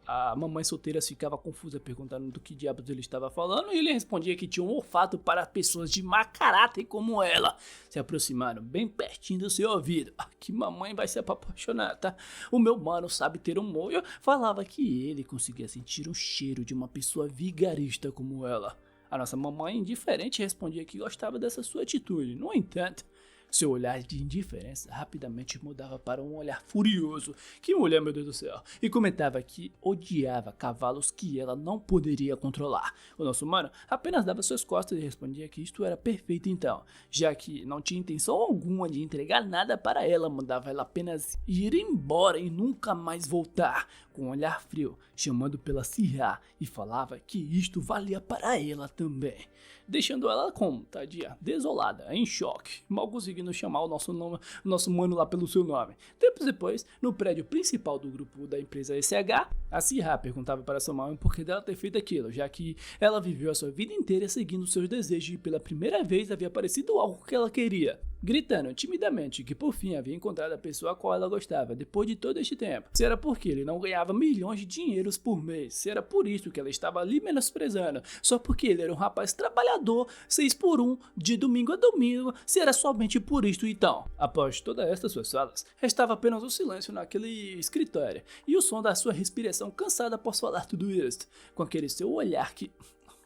[SPEAKER 2] A mamãe solteira ficava confusa perguntando do que diabos ele estava falando e ele respondia que tinha um olfato para pessoas de má caráter como ela. Se aproximaram bem pertinho do seu ouvido. Que mamãe vai se apaixonar, tá? O meu mano sabe ter um molho. Falava que ele conseguia sentir o cheiro de uma pessoa vigarista como ela. A nossa mamãe, indiferente, respondia que gostava dessa sua atitude. No entanto, seu olhar de indiferença rapidamente mudava para um olhar furioso. Que mulher, meu Deus do céu! E comentava que odiava cavalos que ela não poderia controlar. O nosso mano apenas dava suas costas e respondia que isto era perfeito então, já que não tinha intenção alguma de entregar nada para ela, mandava ela apenas ir embora e nunca mais voltar. Com um olhar frio, chamando pela Sirra, e falava que isto valia para ela também, deixando ela como, tadinha, desolada, em choque, mal conseguindo chamar o nosso mano lá pelo seu nome. Tempos depois, no prédio principal do grupo da empresa SH, a Sirra perguntava para sua mãe o porquê dela ter feito aquilo, já que ela viveu a sua vida inteira seguindo seus desejos e pela primeira vez havia aparecido algo que ela queria, gritando timidamente que por fim havia encontrado a pessoa a qual ela gostava depois de todo este tempo. Se era porque ele não ganhava milhões de dinheiros por mês, se era por isso que ela estava ali menosprezando, só porque ele era um rapaz trabalhador, 6x1, de domingo a domingo, se era somente por isto então. Após todas estas suas falas, restava apenas o silêncio naquele escritório e o som da sua respiração cansada após falar tudo isto, com aquele seu olhar que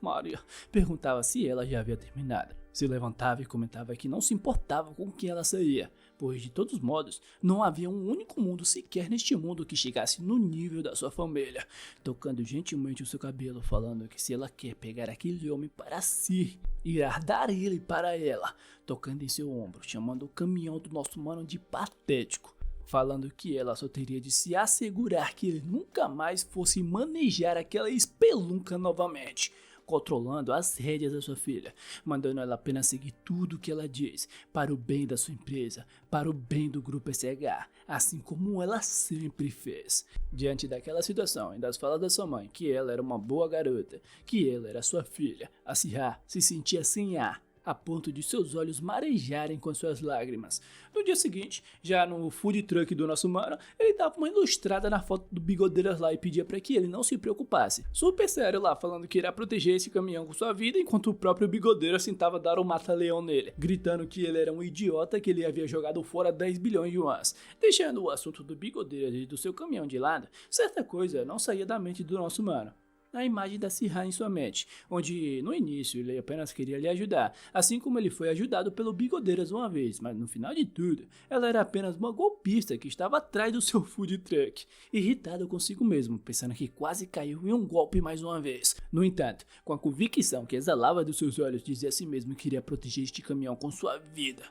[SPEAKER 2] Maria perguntava se ela já havia terminado. Se levantava e comentava que não se importava com quem ela saía, pois de todos modos não havia um único mundo sequer neste mundo que chegasse no nível da sua família, tocando gentilmente o seu cabelo, falando que se ela quer pegar aquele homem para si, irá dar ele para ela, tocando em seu ombro, chamando o caminhão do nosso mano de patético, falando que ela só teria de se assegurar que ele nunca mais fosse manejar aquela espelunca novamente, controlando as rédeas da sua filha, mandando ela apenas seguir tudo o que ela diz, para o bem da sua empresa, para o bem do Grupo SH, assim como ela sempre fez. Diante daquela situação e das falas da sua mãe, que ela era uma boa garota, que ela era sua filha, a Sirra se sentia sem ar, a ponto de seus olhos marejarem com suas lágrimas. No dia seguinte, já no food truck do nosso mano, ele dava uma ilustrada na foto do Bigodeiras lá e pedia para que ele não se preocupasse. Super sério lá, falando que irá proteger esse caminhão com sua vida, enquanto o próprio Bigodeiras tentava dar um mata-leão nele, gritando que ele era um idiota, que ele havia jogado fora 10 bilhões de yuans. Deixando o assunto do Bigodeiras e do seu caminhão de lado, certa coisa não saía da mente do nosso mano. A imagem da Sirra em sua mente, onde no início ele apenas queria lhe ajudar, assim como ele foi ajudado pelo Bigodeiras uma vez, mas no final de tudo, ela era apenas uma golpista que estava atrás do seu food truck, irritado consigo mesmo, pensando que quase caiu em um golpe mais uma vez. No entanto, com a convicção que exalava dos seus olhos, dizia a si mesmo que iria proteger este caminhão com sua vida.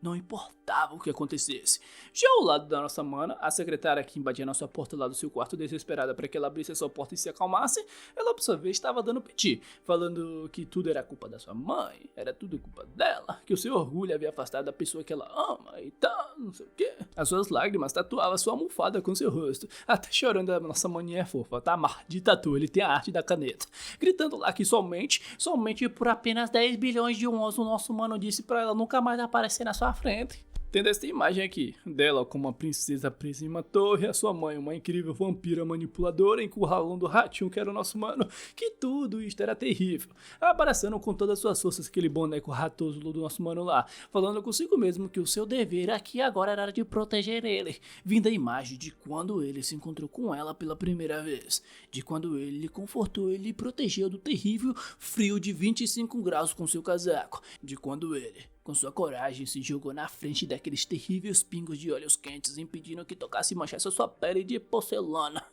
[SPEAKER 2] Não importava o que acontecesse. Já ao lado da nossa mana, a secretária que embatia na sua porta lá do seu quarto, desesperada para que ela abrisse a sua porta e se acalmasse, ela por sua vez estava dando piti, falando que tudo era culpa da sua mãe, era tudo culpa dela, que o seu orgulho havia afastado da pessoa que ela ama e tal, não sei o que. As suas lágrimas tatuavam sua almofada com seu rosto, até chorando a nossa maninha fofa, tá? Maldita tu, ele tem a arte da caneta. Gritando lá que somente por apenas 10 bilhões de yuans o nosso mano disse para ela nunca mais aparecer na sua frente. Tendo esta imagem aqui, dela como uma princesa presa em uma torre, a sua mãe, uma incrível vampira manipuladora, encurralando o ratinho que era o nosso mano, que tudo isto era terrível. Abraçando com todas as suas forças aquele boneco ratoso do nosso mano lá, falando consigo mesmo que o seu dever aqui agora era de proteger ele, vindo a imagem de quando ele se encontrou com ela pela primeira vez, de quando ele lhe confortou e lhe protegeu do terrível frio de 25 graus com seu casaco, de quando ele Com sua coragem, se jogou na frente daqueles terríveis pingos de olhos quentes, impedindo que tocasse e manchasse sua pele de porcelana.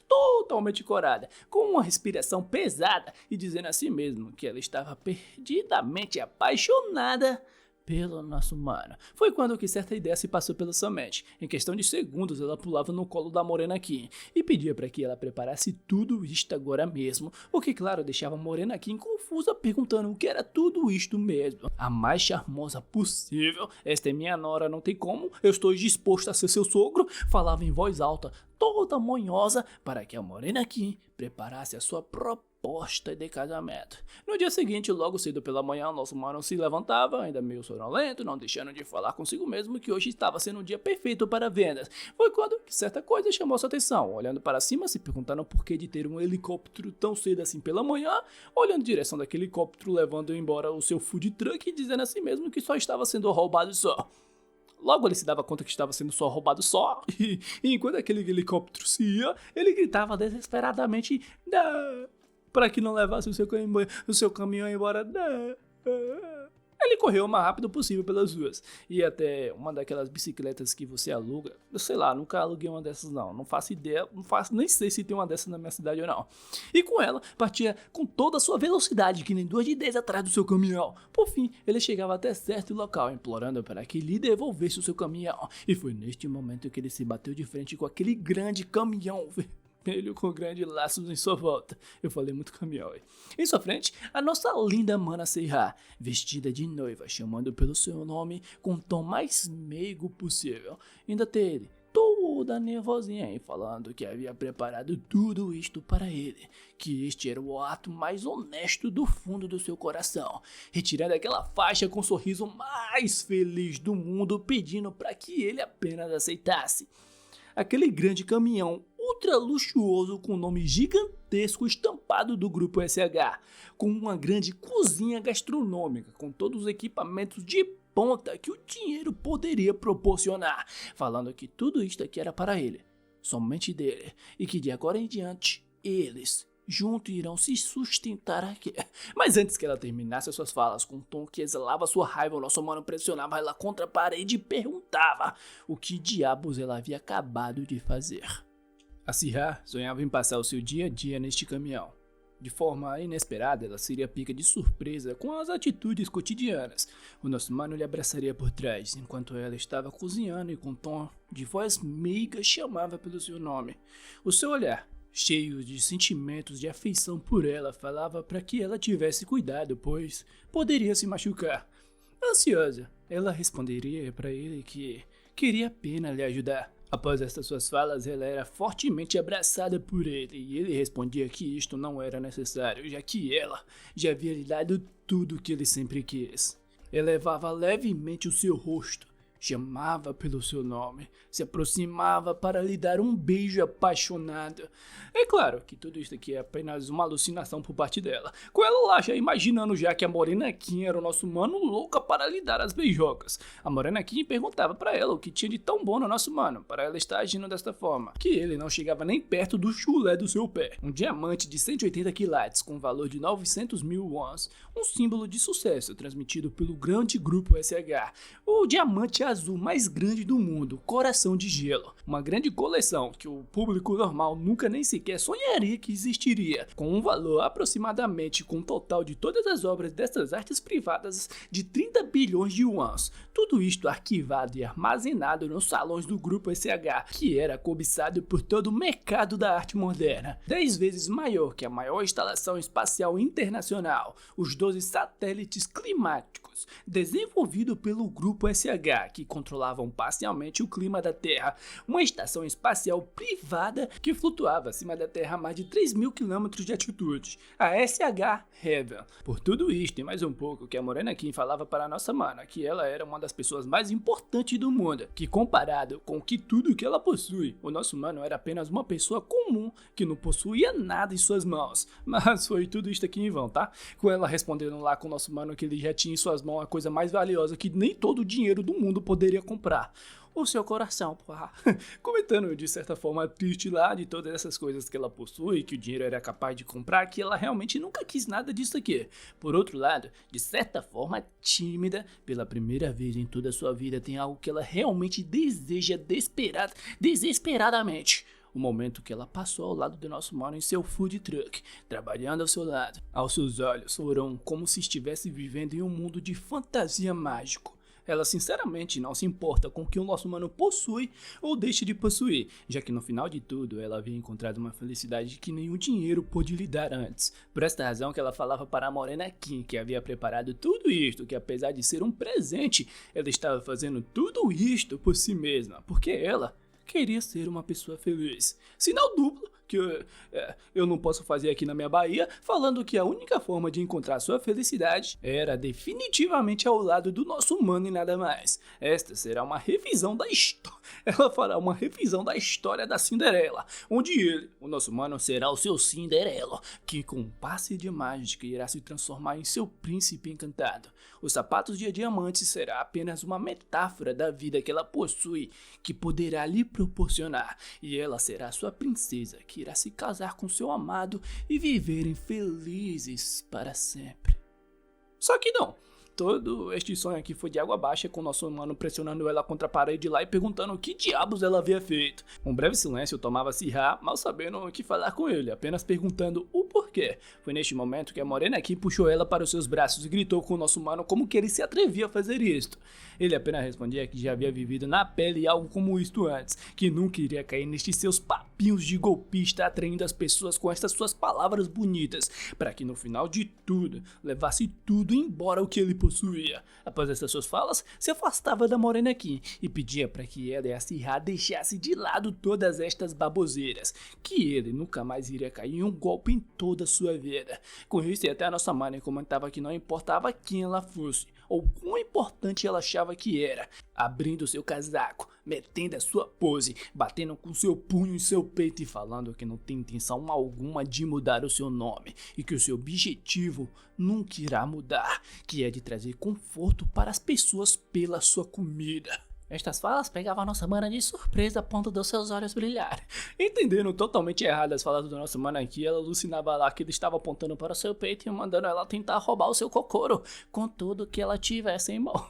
[SPEAKER 2] Totalmente corada, com uma respiração pesada e dizendo a si mesmo que ela estava perdidamente apaixonada pelo nosso mano. Foi quando que certa ideia se passou pela sua mente. Em questão de segundos, ela pulava no colo da Morena Kim e pedia para que ela preparasse tudo isto agora mesmo, o que claro deixava a Morena Kim confusa, perguntando o que era tudo isto mesmo. A mais charmosa possível, esta é minha nora, não tem como, eu estou disposto a ser seu sogro, falava em voz alta, toda manhosa, para que a Morena Kim preparasse a sua proposta de casamento. No dia seguinte, logo cedo pela manhã, nosso mano se levantava, ainda meio sonolento, não deixando de falar consigo mesmo que hoje estava sendo um dia perfeito para vendas. Foi quando que certa coisa chamou sua atenção, olhando para cima, se perguntando por que de ter um helicóptero tão cedo assim pela manhã, olhando em direção daquele helicóptero, levando embora o seu food truck e dizendo a si mesmo que só estava sendo roubado só. Logo ele se dava conta que estava sendo só roubado só, e enquanto aquele helicóptero se ia, ele gritava desesperadamente para que não levasse o seu caminhão embora. Ele correu o mais rápido possível pelas ruas, e até uma daquelas bicicletas que você aluga, eu sei lá, nunca aluguei uma dessas não faço ideia, nem sei se tem uma dessas na minha cidade ou não. E com ela, partia com toda a sua velocidade, que nem 2 de 10 atrás do seu caminhão. Por fim, ele chegava até certo local, implorando para que lhe devolvesse o seu caminhão, e foi neste momento que ele se bateu de frente com aquele grande caminhão vermelho com grandes laços em sua volta. Eu falei muito caminhão aí. Em sua frente, a nossa linda mana Serra, vestida de noiva, chamando pelo seu nome com o tom mais meigo possível. Ainda tem ele, toda nervosinha e falando que havia preparado tudo isto para ele, que este era o ato mais honesto do fundo do seu coração, retirando aquela faixa com o sorriso mais feliz do mundo, pedindo para que ele apenas aceitasse. Aquele grande caminhão ultra luxuoso com o nome gigantesco estampado do Grupo SH, com uma grande cozinha gastronômica, com todos os equipamentos de ponta que o dinheiro poderia proporcionar, falando que tudo isto aqui era para ele, somente dele, e que de agora em diante, eles juntos irão se sustentar aqui. Mas antes que ela terminasse as suas falas com um tom que exalava sua raiva, o nosso mano pressionava ela contra a parede e perguntava o que diabos ela havia acabado de fazer. A Serra sonhava em passar o seu dia a dia neste caminhão. De forma inesperada, ela seria pega de surpresa com as atitudes cotidianas. O nosso mano lhe abraçaria por trás, enquanto ela estava cozinhando e com um tom de voz meiga chamava pelo seu nome. O seu olhar, cheio de sentimentos de afeição por ela, falava para que ela tivesse cuidado, pois poderia se machucar. Ansiosa, ela responderia para ele que queria apenas lhe ajudar. Após estas suas falas, ela era fortemente abraçada por ele, e ele respondia que isto não era necessário, já que ela já havia lhe dado tudo o que ele sempre quis. Elevava levemente o seu rosto, chamava pelo seu nome, se aproximava para lhe dar um beijo apaixonado. É claro que tudo isso aqui é apenas uma alucinação por parte dela, com ela lá já imaginando já que a Morena Kim era o nosso mano louca para lhe dar as beijocas. A Morena Kim perguntava para ela o que tinha de tão bom no nosso mano, para ela estar agindo desta forma, que ele não chegava nem perto do chulé do seu pé. Um diamante de 180 quilates com valor de 900 mil wons, um símbolo de sucesso transmitido pelo grande Grupo SH, o diamante azul mais grande do mundo, coração de gelo. Uma grande coleção que o público normal nunca nem sequer sonharia que existiria, com um valor aproximadamente com o total de todas as obras dessas artes privadas de 30 bilhões de wons. Tudo isto arquivado e armazenado nos salões do Grupo SH, que era cobiçado por todo o mercado da arte moderna. 10 vezes maior que a maior instalação espacial internacional, os 12 satélites climáticos, desenvolvido pelo Grupo SH, que controlavam parcialmente o clima da Terra, uma estação espacial privada que flutuava acima da Terra a mais de 3.000 km de altitude, a SH Heaven. Por tudo isto e mais um pouco que a Morena Kim falava para a nossa mana, que ela era uma das pessoas mais importantes do mundo, que comparado com tudo que ela possui, o nosso mano era apenas uma pessoa comum que não possuía nada em suas mãos. Mas foi tudo isto aqui em vão, tá? Com ela respondendo lá com o nosso mano que ele já tinha em suas mãos a coisa mais valiosa que nem todo o dinheiro do mundo poderia comprar. o seu coração, pá. Comentando de certa forma triste lá de todas essas coisas que ela possui, que o dinheiro era capaz de comprar, que ela realmente nunca quis nada disso aqui. Por outro lado, de certa forma tímida, pela primeira vez em toda a sua vida tem algo que ela realmente deseja desesperadamente. O momento que ela passou ao lado do nosso mano em seu food truck, trabalhando ao seu lado. Aos seus olhos foram como se estivesse vivendo em um mundo de fantasia mágico. Ela sinceramente não se importa com o que o nosso mano possui ou deixa de possuir, já que no final de tudo ela havia encontrado uma felicidade que nenhum dinheiro pôde lhe dar antes. Por esta razão que ela falava para a Morena Kim que havia preparado tudo isto, que apesar de ser um presente, ela estava fazendo tudo isto por si mesma, porque ela queria ser uma pessoa feliz. Sinal duplo que eu não posso fazer aqui na minha Bahia, falando que a única forma de encontrar sua felicidade era definitivamente ao lado do nosso mano e nada mais. Esta será uma revisão da história. Ela fará uma revisão da história da Cinderela, onde ele, o nosso mano, será o seu Cinderela, que com um passe de mágica irá se transformar em seu príncipe encantado. Os sapatos de diamante será apenas uma metáfora da vida que ela possui, que poderá lhe proporcionar, e ela será sua princesa, que irá se casar com seu amado e viverem felizes para sempre. Só que não. Todo este sonho aqui foi de água baixa, com o nosso mano pressionando ela contra a parede lá e perguntando o que diabos ela havia feito. Um breve silêncio tomava Sirra, mal sabendo o que falar com ele, apenas perguntando o porquê. Foi neste momento que a Morena aqui puxou ela para os seus braços e gritou com o nosso mano como que ele se atrevia a fazer isto. Ele apenas respondia que já havia vivido na pele algo como isto antes, que nunca iria cair nestes seus papinhos de golpista atraindo as pessoas com estas suas palavras bonitas, para que no final de tudo, levasse tudo embora o que ele possuía. Após essas suas falas, se afastava da Morena Kim e pedia para que ela e a Sirra deixasse de lado todas estas baboseiras, que ele nunca mais iria cair em um golpe em toda a sua vida. Com isso, até a nossa mãe comentava que não importava quem ela fosse, ou quão importante ela achava que era, abrindo seu casaco, metendo a sua pose, batendo com seu punho em seu peito e falando que não tem intenção alguma de mudar o seu nome e que o seu objetivo nunca irá mudar, que é de trazer conforto para as pessoas pela sua comida. Estas falas pegavam a nossa mana de surpresa a ponto dos seus olhos brilhar. Entendendo totalmente errado as falas do nosso mano aqui, ela alucinava lá que ele estava apontando para o seu peito e mandando ela tentar roubar o seu cocoro, com tudo que ela tivesse em mão.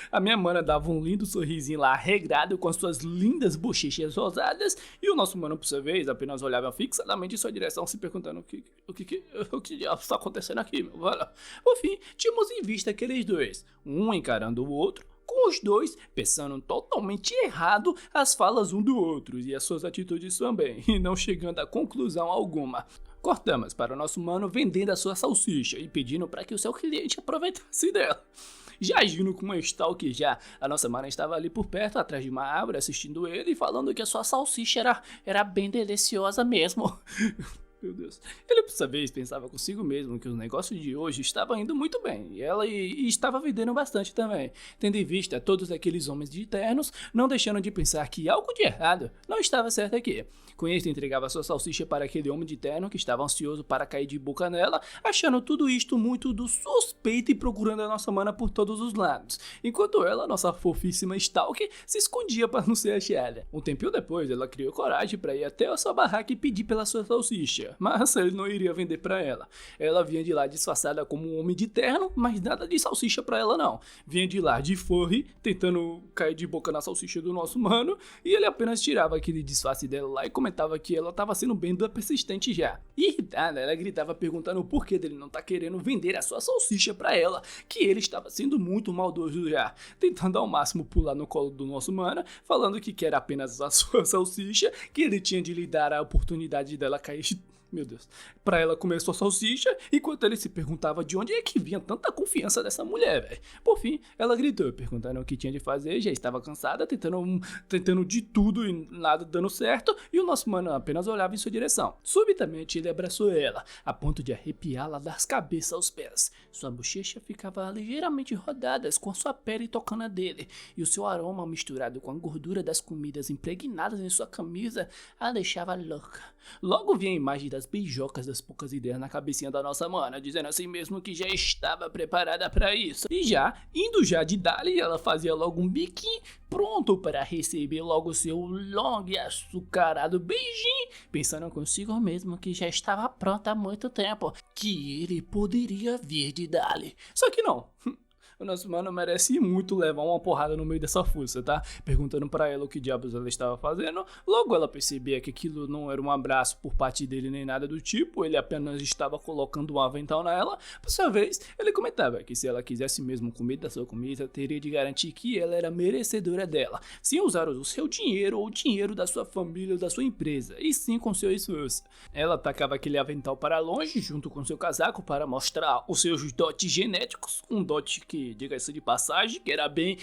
[SPEAKER 2] A minha mana dava um lindo sorrisinho lá, regrado, com as suas lindas bochechas rosadas, e o nosso mano, por sua vez, apenas olhava fixadamente em sua direção, se perguntando o que diabos está acontecendo aqui, meu velho. Por fim, tínhamos em vista aqueles dois, um encarando o outro, com os dois pensando totalmente errado as falas um do outro e as suas atitudes também, e não chegando a conclusão alguma. Cortamos para o nosso mano vendendo a sua salsicha e pedindo para que o seu cliente aproveitasse dela. Já agindo com uma stalker já, a nossa mana estava ali por perto, atrás de uma árvore, assistindo ele e falando que a sua salsicha era bem deliciosa mesmo. Meu Deus. Ele, por sua vez, pensava consigo mesmo que os negócios de hoje estavam indo muito bem, e ela estava vendendo bastante também, tendo em vista todos aqueles homens de ternos, não deixando de pensar que algo de errado não estava certo aqui. Com isso, entregava sua salsicha para aquele homem de terno que estava ansioso para cair de boca nela, achando tudo isto muito do suspeito e procurando a nossa mana por todos os lados, enquanto ela, nossa fofíssima stalker, se escondia para não ser achada. Um tempinho depois, ela criou coragem para ir até a sua barraca e pedir pela sua salsicha, mas ele não iria vender para ela. Ela vinha de lá disfarçada como um homem de terno, mas nada de salsicha para ela não. Vinha de lá de furry, tentando cair de boca na salsicha do nosso mano, e ele apenas tirava aquele disfarce dela lá e comentava que ela estava sendo bem persistente já. Irritada, ela gritava perguntando o porquê dele não tá querendo vender a sua salsicha para ela, que ele estava sendo muito maldoso já, tentando ao máximo pular no colo do nosso mano, falando que quer apenas a sua salsicha, que ele tinha de lhe dar a oportunidade dela cair, meu Deus, pra ela comer sua salsicha, enquanto ele se perguntava de onde é que vinha tanta confiança dessa mulher, velho. Por fim, ela gritou, perguntando o que tinha de fazer, já estava cansada, tentando de tudo e nada dando certo, e o nosso mano apenas olhava em sua direção. Subitamente, ele abraçou ela, a ponto de arrepiá-la das cabeças aos pés. Sua bochecha ficava ligeiramente rodadas, com a sua pele tocando a dele, e o seu aroma misturado com a gordura das comidas impregnadas em sua camisa a deixava louca. Logo vi a imagem da das beijocas das poucas ideias na cabecinha da nossa mana, dizendo assim mesmo que já estava preparada para isso. E indo de dali, ela fazia logo um biquinho, pronto para receber logo seu longo e açucarado beijinho, pensando consigo mesmo que já estava pronta há muito tempo, que ele poderia vir de dali. Só que não. O nosso mano merece muito levar uma porrada no meio dessa fuça, tá? Perguntando pra ela o que diabos ela estava fazendo. Logo ela percebia que aquilo não era um abraço por parte dele nem nada do tipo. Ele apenas estava colocando um avental nela. Por sua vez, ele comentava que se ela quisesse mesmo comer da sua comida, teria de garantir que ela era merecedora dela, sem usar o seu dinheiro ou o dinheiro da sua família ou da sua empresa, e sim com seu esforço. Ela tacava aquele avental para longe, junto com seu casaco, para mostrar os seus dotes genéticos, um dote que, diga-se de passagem, que era bem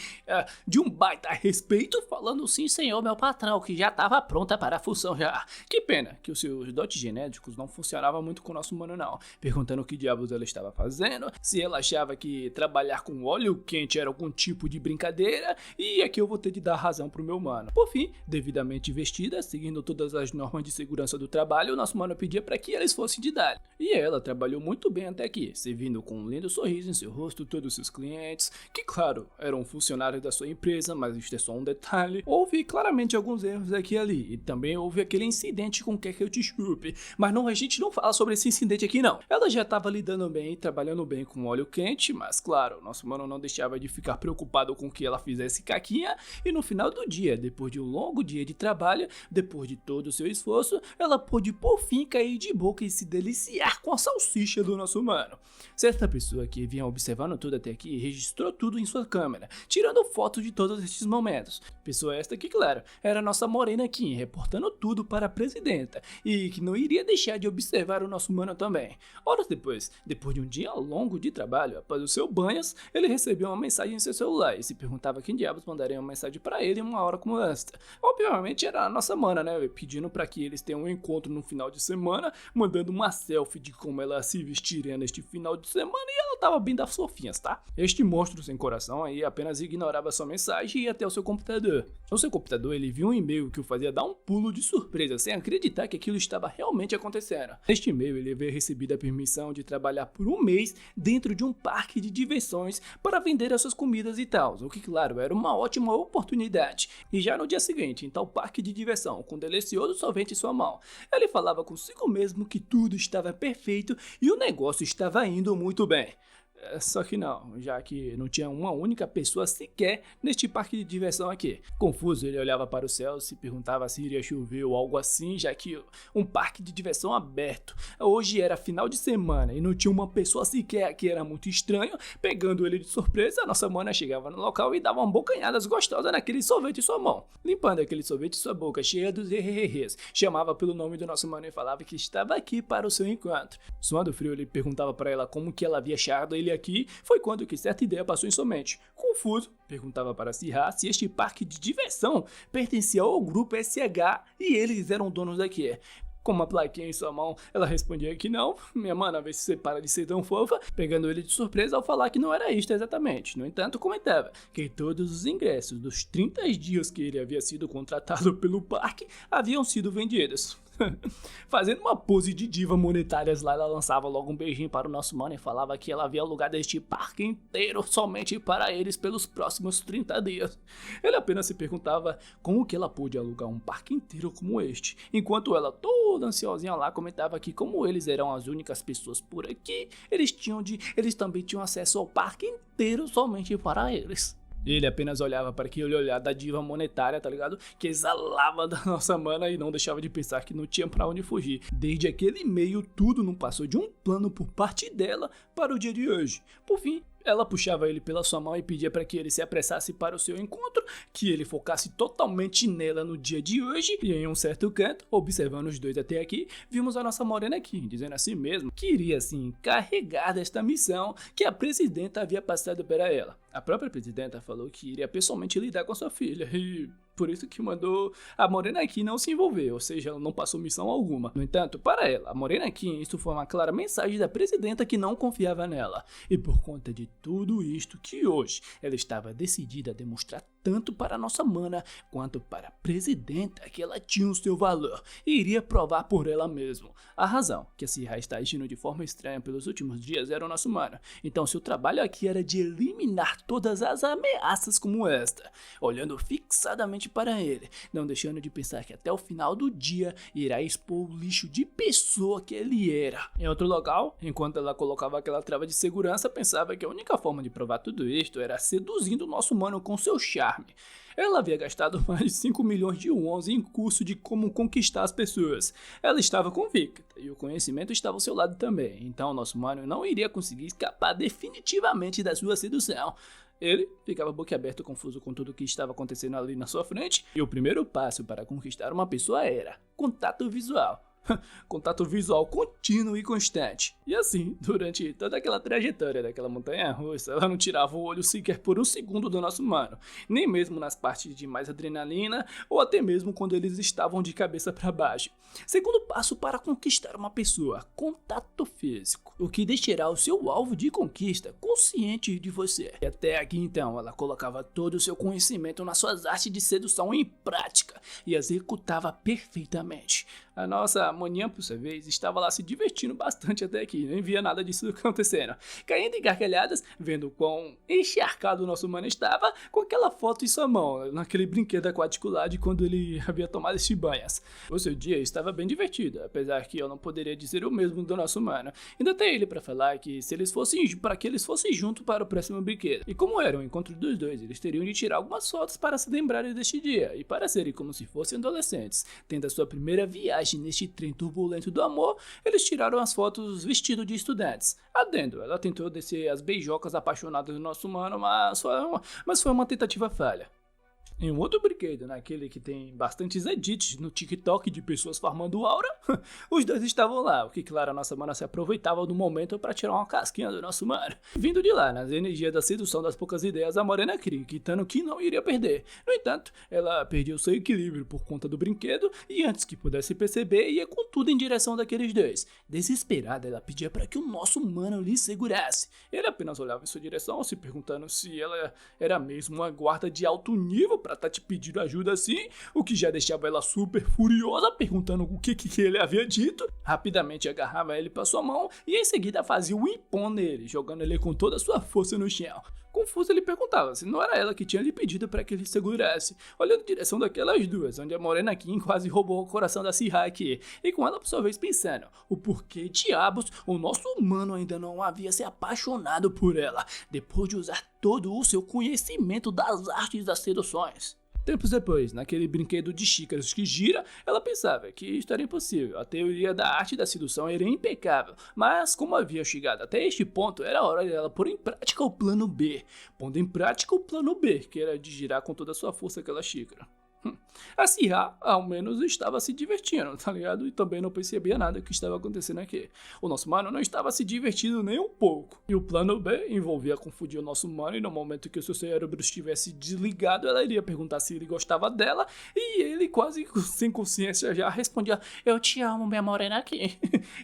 [SPEAKER 2] de um baita respeito, falando sim, senhor, meu patrão, que já estava pronta para a função já. Que pena que os seus dotes genéticos não funcionavam muito com o nosso mano não, perguntando o que diabos ela estava fazendo, se ela achava que trabalhar com óleo quente era algum tipo de brincadeira, e aqui eu vou ter de dar razão pro meu mano. Por fim, devidamente vestida, seguindo todas as normas de segurança do trabalho, o nosso mano pedia para que eles fossem de idade. E ela trabalhou muito bem até aqui, servindo com um lindo sorriso em seu rosto todos os seus clientes, que claro, eram funcionários da sua empresa, mas isto é só um detalhe. Houve claramente alguns erros aqui e ali, e também houve aquele incidente com Quer Que Eu Te Chupe, mas não, a gente não fala sobre esse incidente aqui não. Ela já estava lidando bem, trabalhando bem com óleo quente, mas claro, nosso mano não deixava de ficar preocupado com que ela fizesse caquinha, e no final do dia, depois de um longo dia de trabalho, depois de todo o seu esforço, ela pôde por fim cair de boca e se deliciar com a salsicha do nosso mano. Certa pessoa que vinha observando tudo até aqui registrou tudo em sua câmera, tirando fotos de todos estes momentos. Pessoa esta que, claro, era a nossa Morena Kim, reportando tudo para a presidenta, e que não iria deixar de observar o nosso mano também. Horas depois de um dia longo de trabalho, após o seu banhos, ele recebeu uma mensagem em seu celular e se perguntava quem diabos mandaria uma mensagem para ele em uma hora como esta. Obviamente era a nossa mana, né, pedindo para que eles tenham um encontro no final de semana, mandando uma selfie de como ela se vestiria neste final de semana, e ela tava bem das fofinhas, tá? Este monstro sem coração aí apenas ignorava sua mensagem e ia até o seu computador. No seu computador ele viu um e-mail que o fazia dar um pulo de surpresa, sem acreditar que aquilo estava realmente acontecendo. Neste e-mail ele havia recebido a permissão de trabalhar por um mês dentro de um parque de diversões para vender as suas comidas e tal, o que claro era uma ótima oportunidade. E já no dia seguinte, em tal parque de diversão, com um delicioso sorvete em sua mão, ele falava consigo mesmo que tudo estava perfeito e o negócio estava indo muito bem. Só que não, já que não tinha uma única pessoa sequer neste parque de diversão aqui. Confuso, ele olhava para o céu, se perguntava se iria chover ou algo assim, já que um parque de diversão aberto. Hoje era final de semana e não tinha uma pessoa sequer aqui, era muito estranho. Pegando ele de surpresa, a nossa mana chegava no local e dava uma bocanhadas gostosas naquele sorvete em sua mão. Limpando aquele sorvete em sua boca, cheia dos hehehes, chamava pelo nome do nosso mano e falava que estava aqui para o seu encontro. Suando frio, ele perguntava para ela como que ela havia achado ele aqui. Foi quando que certa ideia passou em sua mente. Confuso, perguntava para Sirha se este parque de diversão pertencia ao grupo SH e eles eram donos daqui. Com uma plaquinha em sua mão, ela respondia que não. Minha mana, vê se você para de ser tão fofa, pegando ele de surpresa ao falar que não era isto exatamente. No entanto, comentava que todos os ingressos dos 30 dias que ele havia sido contratado pelo parque haviam sido vendidos. Fazendo uma pose de diva monetárias lá, ela lançava logo um beijinho para o nosso mano e falava que ela havia alugado este parque inteiro somente para eles pelos próximos 30 dias. Ele apenas se perguntava como que ela pôde alugar um parque inteiro como este, enquanto ela, toda ansiosinha lá, comentava que como eles eram as únicas pessoas por aqui, eles também tinham acesso ao parque inteiro somente para eles. Ele apenas olhava para aquele olhar da diva monetária, tá ligado? Que exalava da nossa mana e não deixava de pensar que não tinha pra onde fugir. Desde aquele e-mail, tudo não passou de um plano por parte dela para o dia de hoje. Por fim, ela puxava ele pela sua mão e pedia para que ele se apressasse para o seu encontro, que ele focasse totalmente nela no dia de hoje. E em um certo canto, observando os dois até aqui, vimos a nossa Morena aqui, dizendo assim mesmo que iria se encarregar desta missão que a presidenta havia passado para ela. A própria presidenta falou que iria pessoalmente lidar com sua filha e por isso que mandou a Morena aqui não se envolver, ou seja, ela não passou missão alguma. No entanto, para ela, a Morena aqui, isso foi uma clara mensagem da presidenta que não confiava nela. E por conta de tudo isto que hoje ela estava decidida a demonstrar tanto para nossa mana quanto para a presidenta que ela tinha o seu valor e iria provar por ela mesma. A razão que a Syrah está agindo de forma estranha pelos últimos dias era o nosso mano. Então seu trabalho aqui era de eliminar todas as ameaças como esta, olhando fixadamente para ele, não deixando de pensar que até o final do dia irá expor o lixo de pessoa que ele era. Em outro local, enquanto ela colocava aquela trava de segurança, pensava que a única forma de provar tudo isto era seduzindo o nosso mano com seu charme. Ela havia gastado mais de 5 milhões de wons em curso de como conquistar as pessoas. Ela estava convicta, e o conhecimento estava ao seu lado também, então nosso mano não iria conseguir escapar definitivamente da sua sedução. Ele ficava boquiaberto confuso com tudo o que estava acontecendo ali na sua frente, e o primeiro passo para conquistar uma pessoa era contato visual. Contato visual contínuo e constante. E assim, durante toda aquela trajetória daquela montanha russa, ela não tirava o olho sequer por um segundo do nosso mano, nem mesmo nas partes de mais adrenalina ou até mesmo quando eles estavam de cabeça para baixo. Segundo passo para conquistar uma pessoa: contato físico, o que deixará o seu alvo de conquista consciente de você. E até aqui então ela colocava todo o seu conhecimento nas suas artes de sedução em prática e executava perfeitamente. A nossa maninha, por sua vez, estava lá se divertindo bastante até aqui, nem via nada disso acontecendo, caindo em gargalhadas, vendo quão encharcado o nosso mano estava com aquela foto em sua mão, naquele brinquedo aquático lá de quando ele havia tomado esses banhos. O seu dia estava bem divertido, apesar que eu não poderia dizer o mesmo do nosso mano. Ainda tem ele para falar que se eles fossem para que eles fossem juntos para o próximo brinquedo. E como era o encontro dos dois, eles teriam de tirar algumas fotos para se lembrarem deste dia e para serem como se fossem adolescentes, tendo a sua primeira viagem neste trem turbulento do amor. Eles tiraram as fotos vestidos de estudantes. Adendo, ela tentou descer as beijocas apaixonadas do nosso mano, mas foi uma tentativa falha. Em um outro brinquedo, naquele que tem bastantes edits no TikTok de pessoas farmando aura, os dois estavam lá, o que claro, a nossa mana se aproveitava do momento para tirar uma casquinha do nosso mano. Vindo de lá, nas energias da sedução das poucas ideias, a morena cria, gritando que não iria perder. No entanto, ela perdeu seu equilíbrio por conta do brinquedo e antes que pudesse perceber, ia com tudo em direção daqueles dois. Desesperada, ela pedia para que o nosso mano lhe segurasse. Ele apenas olhava em sua direção, se perguntando se ela era mesmo uma guarda de alto nível pra tá te pedindo ajuda assim, o que já deixava ela super furiosa, perguntando o que ele havia dito. Rapidamente agarrava ele pra sua mão e em seguida fazia um impão nele, jogando ele com toda a sua força no chão. Confuso, ele perguntava se não era ela que tinha lhe pedido para que ele segurasse, olhando em direção daquelas duas, onde a Morena Kim quase roubou o coração da Syrah aqui, e com ela por sua vez pensando, o porquê diabos o nosso humano ainda não havia se apaixonado por ela, depois de usar todo o seu conhecimento das artes das seduções. Tempos depois, naquele brinquedo de xícaras que gira, ela pensava que isso era impossível, a teoria da arte da sedução era impecável, mas como havia chegado até este ponto, era hora dela pôr em prática o plano B, pondo em prática o plano B, que era de girar com toda a sua força aquela xícara. A Syrah, ao menos, estava se divertindo, tá ligado? E também não percebia nada que estava acontecendo aqui. O nosso mano não estava se divertindo nem um pouco. E o plano B envolvia confundir o nosso mano e no momento que o seu cérebro estivesse desligado, ela iria perguntar se ele gostava dela e ele quase sem consciência já respondia: "Eu te amo, minha morena aqui."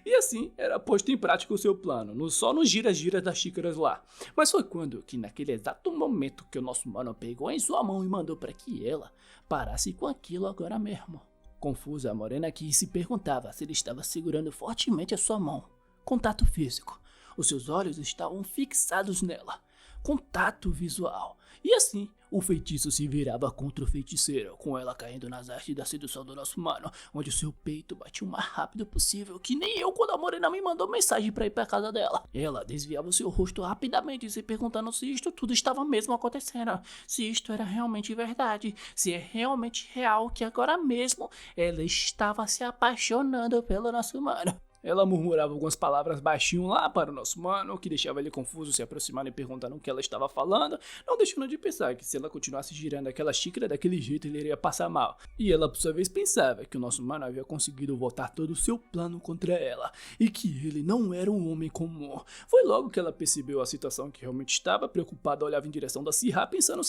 [SPEAKER 2] E assim era posto em prática o seu plano, só nos gira-gira das xícaras lá. Mas foi quando que naquele exato momento que o nosso mano pegou em sua mão e mandou para que ela parasse com aquilo agora mesmo. Confusa, a morena aqui se perguntava se ele estava segurando fortemente a sua mão. Contato físico. Os seus olhos estavam fixados nela. Contato visual. E assim, o feitiço se virava contra o feiticeiro, com ela caindo nas artes da sedução do nosso mano, onde o seu peito batia o mais rápido possível, que nem eu quando a morena me mandou mensagem pra ir pra casa dela. Ela desviava o seu rosto rapidamente, se perguntando se isto tudo estava mesmo acontecendo, se isto era realmente verdade, se é realmente real que agora mesmo ela estava se apaixonando pelo nosso mano. Ela murmurava algumas palavras baixinho lá para o nosso mano, o que deixava ele confuso, se aproximando e perguntando o que ela estava falando, não deixando de pensar que se ela continuasse girando aquela xícara daquele jeito ele iria passar mal. E ela por sua vez pensava que o nosso mano havia conseguido voltar todo o seu plano contra ela, e que ele não era um homem comum. Foi logo que ela percebeu a situação que realmente estava, preocupada olhava em direção da Syrah, pensando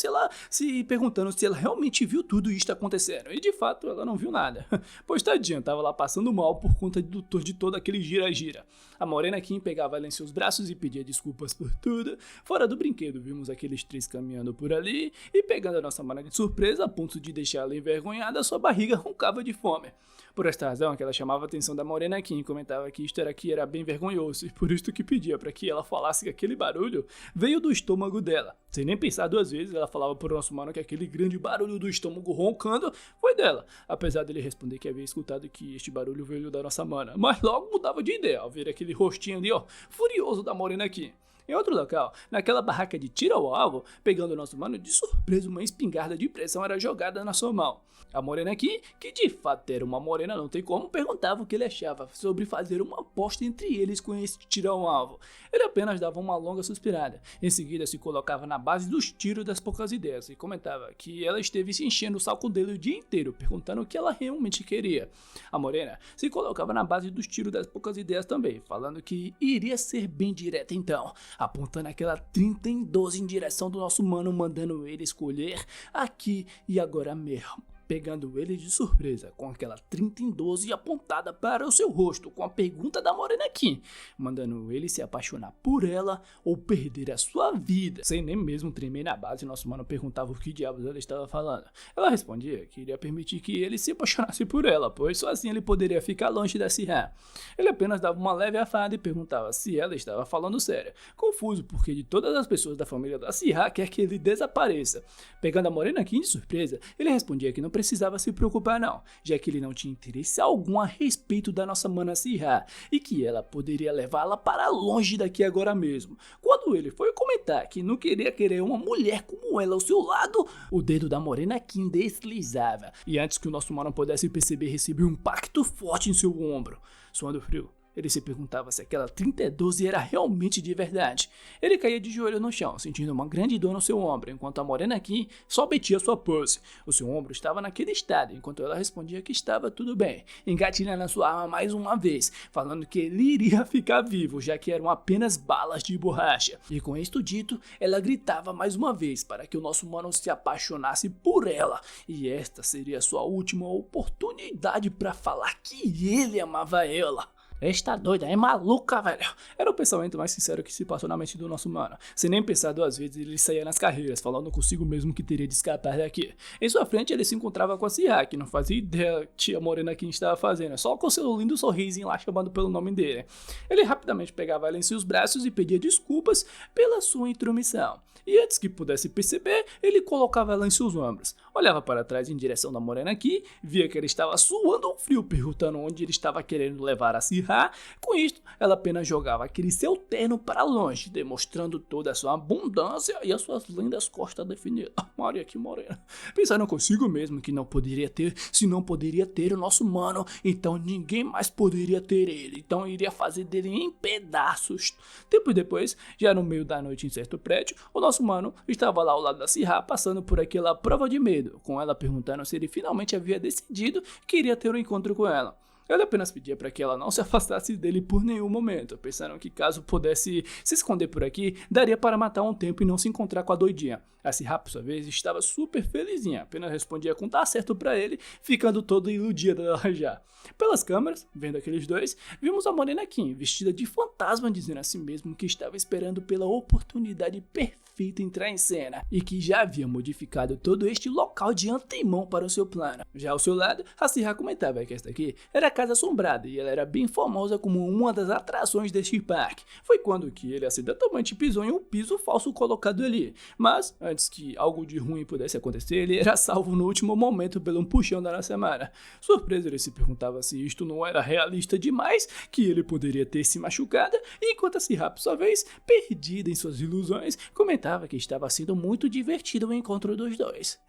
[SPEAKER 2] perguntando se ela realmente viu tudo isto acontecendo, e de fato ela não viu nada, pois tadinha, estava lá passando mal por conta de toda aquele gira-gira. A Morena Kim pegava ela em seus braços e pedia desculpas por tudo. Fora do brinquedo, vimos aqueles três caminhando por ali e pegando a nossa mana de surpresa a ponto de deixá-la envergonhada, sua barriga roncava de fome. Por esta razão que ela chamava a atenção da Morena Kim e comentava que isto aqui era bem vergonhoso e por isto que pedia para que ela falasse que aquele barulho veio do estômago dela. Sem nem pensar duas vezes, ela falava pro nosso mano que aquele grande barulho do estômago roncando foi dela, apesar dele responder que havia escutado que este barulho veio da nossa mana, mas logo mudava de ideia ao ver aquele rostinho ali, ó, furioso da Morena Kim. Em outro local, naquela barraca de tiro ao alvo, pegando o nosso mano de surpresa, uma espingarda de pressão era jogada na sua mão. A Morena aqui, que de fato era uma morena, não tem como, perguntava o que ele achava sobre fazer uma aposta entre eles com esse tiro ao alvo. Ele apenas dava uma longa suspirada. Em seguida se colocava na base dos tiros das poucas ideias e comentava que ela esteve se enchendo o saco dele o dia inteiro, perguntando o que ela realmente queria. A morena se colocava na base dos tiros das poucas ideias também, falando que iria ser bem direta então, apontando aquela 30 em 12 em direção do nosso mano, mandando ele escolher aqui e agora mesmo. Pegando ele de surpresa, com aquela 30 em 12 apontada para o seu rosto, com a pergunta da Morena Kim, mandando ele se apaixonar por ela ou perder a sua vida. Sem nem mesmo tremer na base, nosso mano perguntava o que diabos ela estava falando. Ela respondia que iria permitir que ele se apaixonasse por ela, pois só assim ele poderia ficar longe da Sihar. Ele apenas dava uma leve afada e perguntava se ela estava falando sério, confuso porque de todas as pessoas da família da Sihar quer que ele desapareça. Pegando a Morena Kim de surpresa, ele respondia que não precisava se preocupar não, já que ele não tinha interesse algum a respeito da nossa mana Sihar e que ela poderia levá-la para longe daqui agora mesmo. Quando ele foi comentar que não querer uma mulher como ela ao seu lado, o dedo da Morena Kim deslizava e antes que o nosso mano pudesse perceber, recebeu um impacto forte em seu ombro. Suando frio, ele se perguntava se aquela 30-12 era realmente de verdade. Ele caía de joelho no chão, sentindo uma grande dor no seu ombro, enquanto a Morena Kim só batia sua pose. O seu ombro estava naquele estado, enquanto ela respondia que estava tudo bem, engatilhando a sua arma mais uma vez, falando que ele iria ficar vivo, já que eram apenas balas de borracha. E com isto dito, ela gritava mais uma vez para que o nosso mano se apaixonasse por ela, e esta seria sua última oportunidade para falar que ele amava ela. Esta doida é maluca, velho. Era o pensamento mais sincero que se passou na mente do nosso mano. Sem nem pensar duas vezes, ele saía nas carreiras, falando consigo mesmo que teria de escapar daqui. Em sua frente, ele se encontrava com a Sihar, que não fazia ideia que a Morena Kim estava fazendo, só com seu lindo sorrisinho lá chamando pelo nome dele. Ele rapidamente pegava ela em seus braços e pedia desculpas pela sua intromissão. E antes que pudesse perceber, ele colocava ela em seus ombros. Olhava para trás em direção da Morena Kim, via que ela estava suando um frio, perguntando onde ele estava querendo levar a Sihar. Com isto, ela apenas jogava aquele seu terno para longe, demonstrando toda a sua abundância e as suas lindas costas definidas. Maria, que morena. Pensando consigo mesmo que não poderia ter, se não poderia ter o nosso mano, então ninguém mais poderia ter ele. Então iria fazer dele em pedaços. Tempo depois, já no meio da noite em certo prédio, o nosso mano estava lá ao lado da Sihar, passando por aquela prova de medo, com ela perguntando se ele finalmente havia decidido que iria ter um encontro com ela. Ele apenas pedia para que ela não se afastasse dele por nenhum momento, pensando que caso pudesse se esconder por aqui, daria para matar um tempo e não se encontrar com a doidinha. A Sihar, por sua vez, estava super felizinha, apenas respondia com tá certo para ele, ficando toda iludida já. Pelas câmeras, vendo aqueles dois, vimos a Morena Kim, vestida de fantasma, dizendo a si mesmo que estava esperando pela oportunidade perfeita entrar em cena, e que já havia modificado todo este local de antemão para o seu plano. Já ao seu lado, a Sihar comentava que esta aqui era a Casa Assombrada, e ela era bem famosa como uma das atrações deste parque. Foi quando que ele acidentalmente pisou em um piso falso colocado ali, mas antes que algo de ruim pudesse acontecer, ele era salvo no último momento pelo um puxão da nossa mana. Surpreso, ele se perguntava se isto não era realista demais, que ele poderia ter se machucado, enquanto a Sihar, por sua vez, perdida em suas ilusões, comentava que estava sendo muito divertido o encontro dos dois.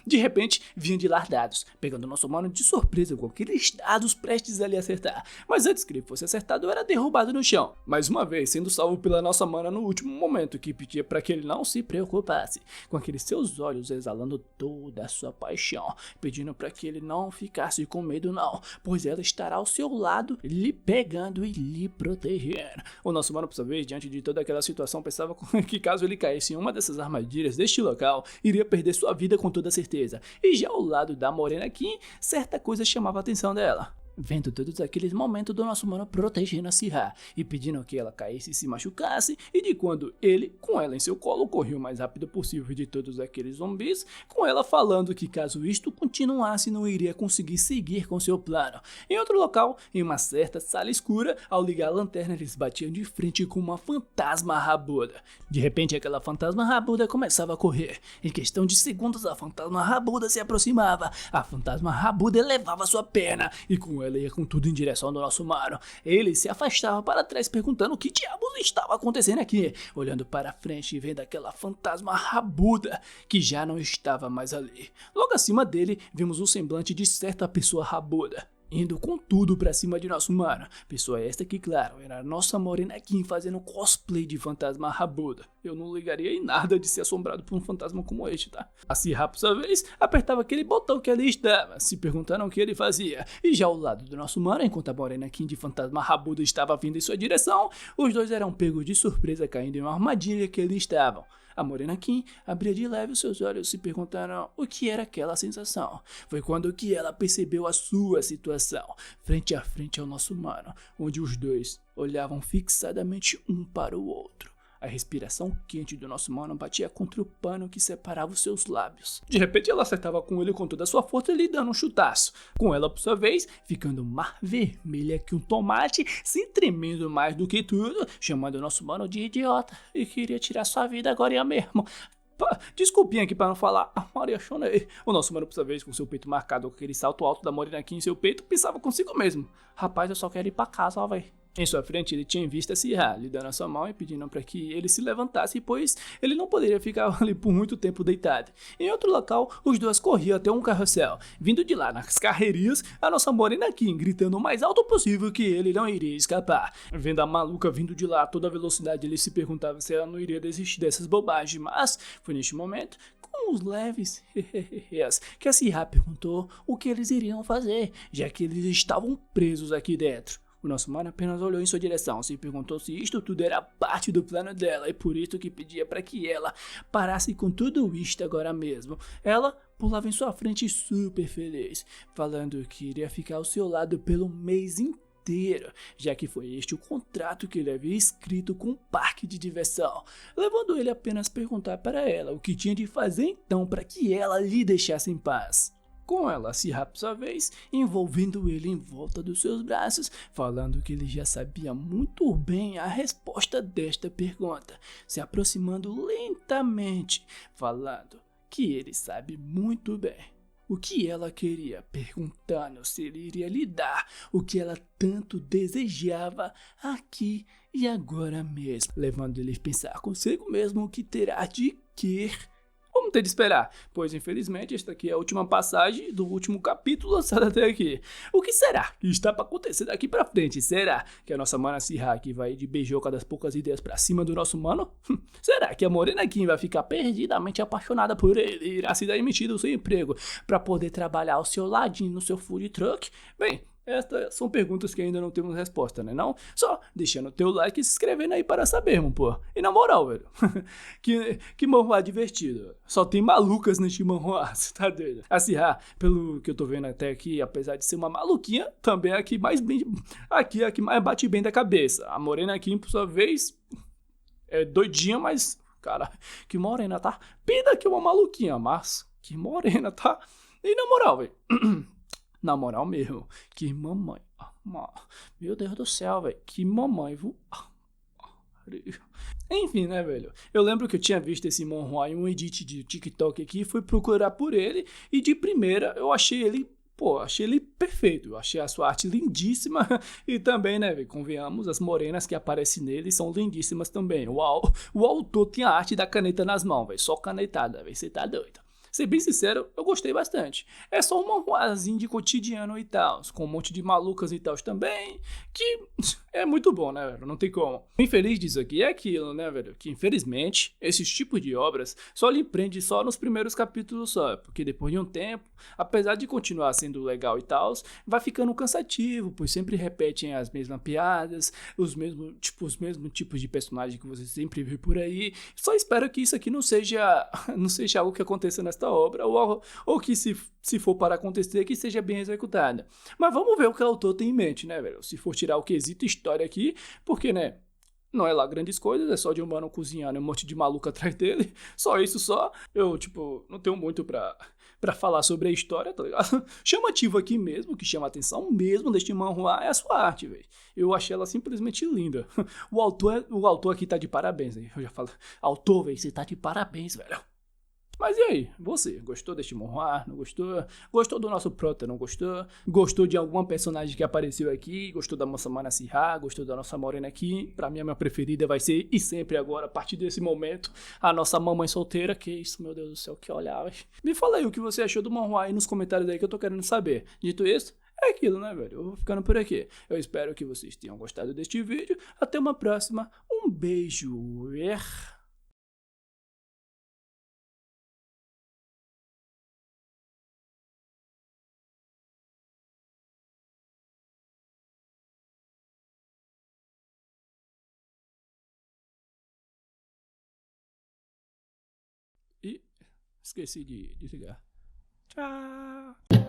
[SPEAKER 2] De repente, vinham de lá dados, pegando nosso mano de surpresa com aqueles dados prestes a lhe acertar, mas antes que ele fosse acertado, era derrubado no chão, mais uma vez sendo salvo pela nossa mana no último momento, que pedia para que ele não se preocupasse, com aqueles seus olhos exalando toda a sua paixão, pedindo para que ele não ficasse com medo não, pois ela estará ao seu lado, lhe pegando e lhe protegendo. O nosso mano, por sua vez, diante de toda aquela situação, pensava que caso ele caísse em uma dessas armadilhas deste local, iria perder sua vida com toda certeza, e já ao lado da Morena Kim, certa coisa chamava a atenção dela. Vendo todos aqueles momentos do nosso mano protegendo a Syrah e pedindo que ela caísse e se machucasse, e de quando ele, com ela em seu colo, corria o mais rápido possível de todos aqueles zumbis, com ela falando que caso isto continuasse não iria conseguir seguir com seu plano. Em outro local, em uma certa sala escura, ao ligar a lanterna eles batiam de frente com uma fantasma rabuda. De repente aquela fantasma rabuda começava a correr. Em questão de segundos a fantasma rabuda se aproximava. A fantasma rabuda elevava sua perna e com ela ia com tudo em direção do nosso mano. Ele se afastava para trás perguntando o que diabos estava acontecendo aqui, olhando para frente e vendo aquela fantasma rabuda que já não estava mais ali. Logo acima dele vimos o semblante de certa pessoa rabuda, indo com tudo pra cima de nosso mano. Pessoa esta que, claro, era a nossa Morena Kim fazendo cosplay de fantasma rabuda. Eu não ligaria em nada de ser assombrado por um fantasma como este, tá? A Syrah, por sua vez, apertava aquele botão que ali estava, se perguntando o que ele fazia. E já ao lado do nosso mano, enquanto a Morena Kim de fantasma rabuda estava vindo em sua direção, os dois eram pegos de surpresa caindo em uma armadilha que eles estavam. A Morena Kim abria de leve os seus olhos se perguntando o que era aquela sensação. Foi quando que ela percebeu a sua situação, frente a frente ao nosso mano, onde os dois olhavam fixadamente um para o outro. A respiração quente do nosso mano batia contra o pano que separava os seus lábios. De repente ela acertava com ele com toda a sua força, lhe dando um chutaço. Com ela, por sua vez, ficando mais vermelha que um tomate, se tremendo mais do que tudo, chamando o nosso mano de idiota e queria tirar sua vida agora mesmo. Desculpinha aqui para não falar, a Maria chonei. O nosso mano, por sua vez, com seu peito marcado com aquele salto alto da Morena aqui em seu peito, pensava consigo mesmo: rapaz, eu só quero ir pra casa, ó, véi. Em sua frente ele tinha em vista Syrah, lhe dando a sua mão e pedindo para que ele se levantasse, pois ele não poderia ficar ali por muito tempo deitado. Em outro local, os dois corriam até um carrossel. Vindo de lá nas carreirinhas, a nossa Morena Kim gritando o mais alto possível que ele não iria escapar. Vendo a maluca vindo de lá a toda velocidade, ele se perguntava se ela não iria desistir dessas bobagens, mas foi neste momento, com os leves que a Syrah perguntou o que eles iriam fazer, já que eles estavam presos aqui dentro. O nosso mano apenas olhou em sua direção, se perguntou se isto tudo era parte do plano dela e por isso que pedia para que ela parasse com tudo isto agora mesmo. Ela pulava em sua frente super feliz, falando que iria ficar ao seu lado pelo mês inteiro, já que foi este o contrato que ele havia escrito com o parque de diversão, levando ele apenas a perguntar para ela o que tinha de fazer então para que ela lhe deixasse em paz. Com ela, Syrah, por sua vez, envolvendo ele em volta dos seus braços, falando que ele já sabia muito bem a resposta desta pergunta, se aproximando lentamente, falando que ele sabe muito bem o que ela queria, perguntando se ele iria lhe dar o que ela tanto desejava aqui e agora mesmo, levando ele a pensar consigo mesmo o que terá de querer. Vamos ter de esperar, pois infelizmente esta aqui é a última passagem do último capítulo lançado até aqui. O que será que está para acontecer daqui para frente? Será que a nossa mana Syrah aqui vai de beijoca das poucas ideias para cima do nosso mano? Será que a Morena Kim vai ficar perdidamente apaixonada por ele e irá se demitir do seu emprego para poder trabalhar ao seu ladinho no seu food truck? Bem, estas são perguntas que ainda não temos resposta, né não? Só deixando o teu like e se inscrevendo aí para sabermos, pô. E na moral, velho, que manhwa divertido. Só tem malucas neste manhwa, você tá doido? A Syrah, pelo que eu tô vendo até aqui, apesar de ser uma maluquinha, também é a que mais bem, aqui é a que mais bate bem da cabeça. A Morena Kim, por sua vez, é doidinha, mas, cara, que morena, tá? Pena que é uma maluquinha, mas que morena, tá? E na moral, velho. Na moral mesmo, que mamãe. Meu Deus do céu, velho. Que mamãe, viu? Enfim, né, velho? Eu lembro que eu tinha visto esse manhwa em um edit de TikTok aqui e fui procurar por ele. E de primeira eu achei ele, achei ele perfeito. Eu achei a sua arte lindíssima. E também, né, velho? Convenhamos, as morenas que aparecem nele são lindíssimas também. Uau! O autor tinha a arte da caneta nas mãos, velho. Só canetada, velho. Você tá doido. Ser bem sincero, eu gostei bastante. É só um manhwazinho de cotidiano e tal, com um monte de malucas e tal também, que é muito bom, né, velho? Não tem como. O infeliz disso aqui é aquilo, né, velho? Que infelizmente, esses tipos de obras só lhe prende só nos primeiros capítulos só, porque depois de um tempo, apesar de continuar sendo legal e tal, vai ficando cansativo, pois sempre repetem as mesmas piadas, os mesmos tipos de personagem que você sempre vê por aí. Só espero que isso aqui não seja algo que aconteça nesta desta obra, ou que se for para acontecer, que seja bem executada. Mas vamos ver o que o autor tem em mente, né, velho? Se for tirar o quesito história aqui, porque, né, não é lá grandes coisas, é só de um mano cozinhando e um monte de maluco atrás dele. Só isso só. Eu, tipo, não tenho muito pra falar sobre a história, tá ligado? Chamativo aqui mesmo, que chama a atenção mesmo deste manhwa é a sua arte, velho. Eu achei ela simplesmente linda. O autor aqui tá de parabéns, hein? Eu já falo, autor, velho, você tá de parabéns, velho. Mas e aí, você, gostou deste manhwa? Não gostou? Gostou do nosso prota? Não gostou? Gostou de alguma personagem que apareceu aqui? Gostou da moça Manasihá? Gostou da nossa morena aqui? Pra mim, a minha preferida vai ser, e sempre agora, a partir desse momento, a nossa mamãe solteira. Que isso, meu Deus do céu, que olhar, velho. Me fala aí o que você achou do manhwa aí nos comentários aí que eu tô querendo saber. Dito isso, é aquilo, né, velho? Eu vou ficando por aqui. Eu espero que vocês tenham gostado deste vídeo. Até uma próxima. Um beijo. E esqueci de desligar. Tchau.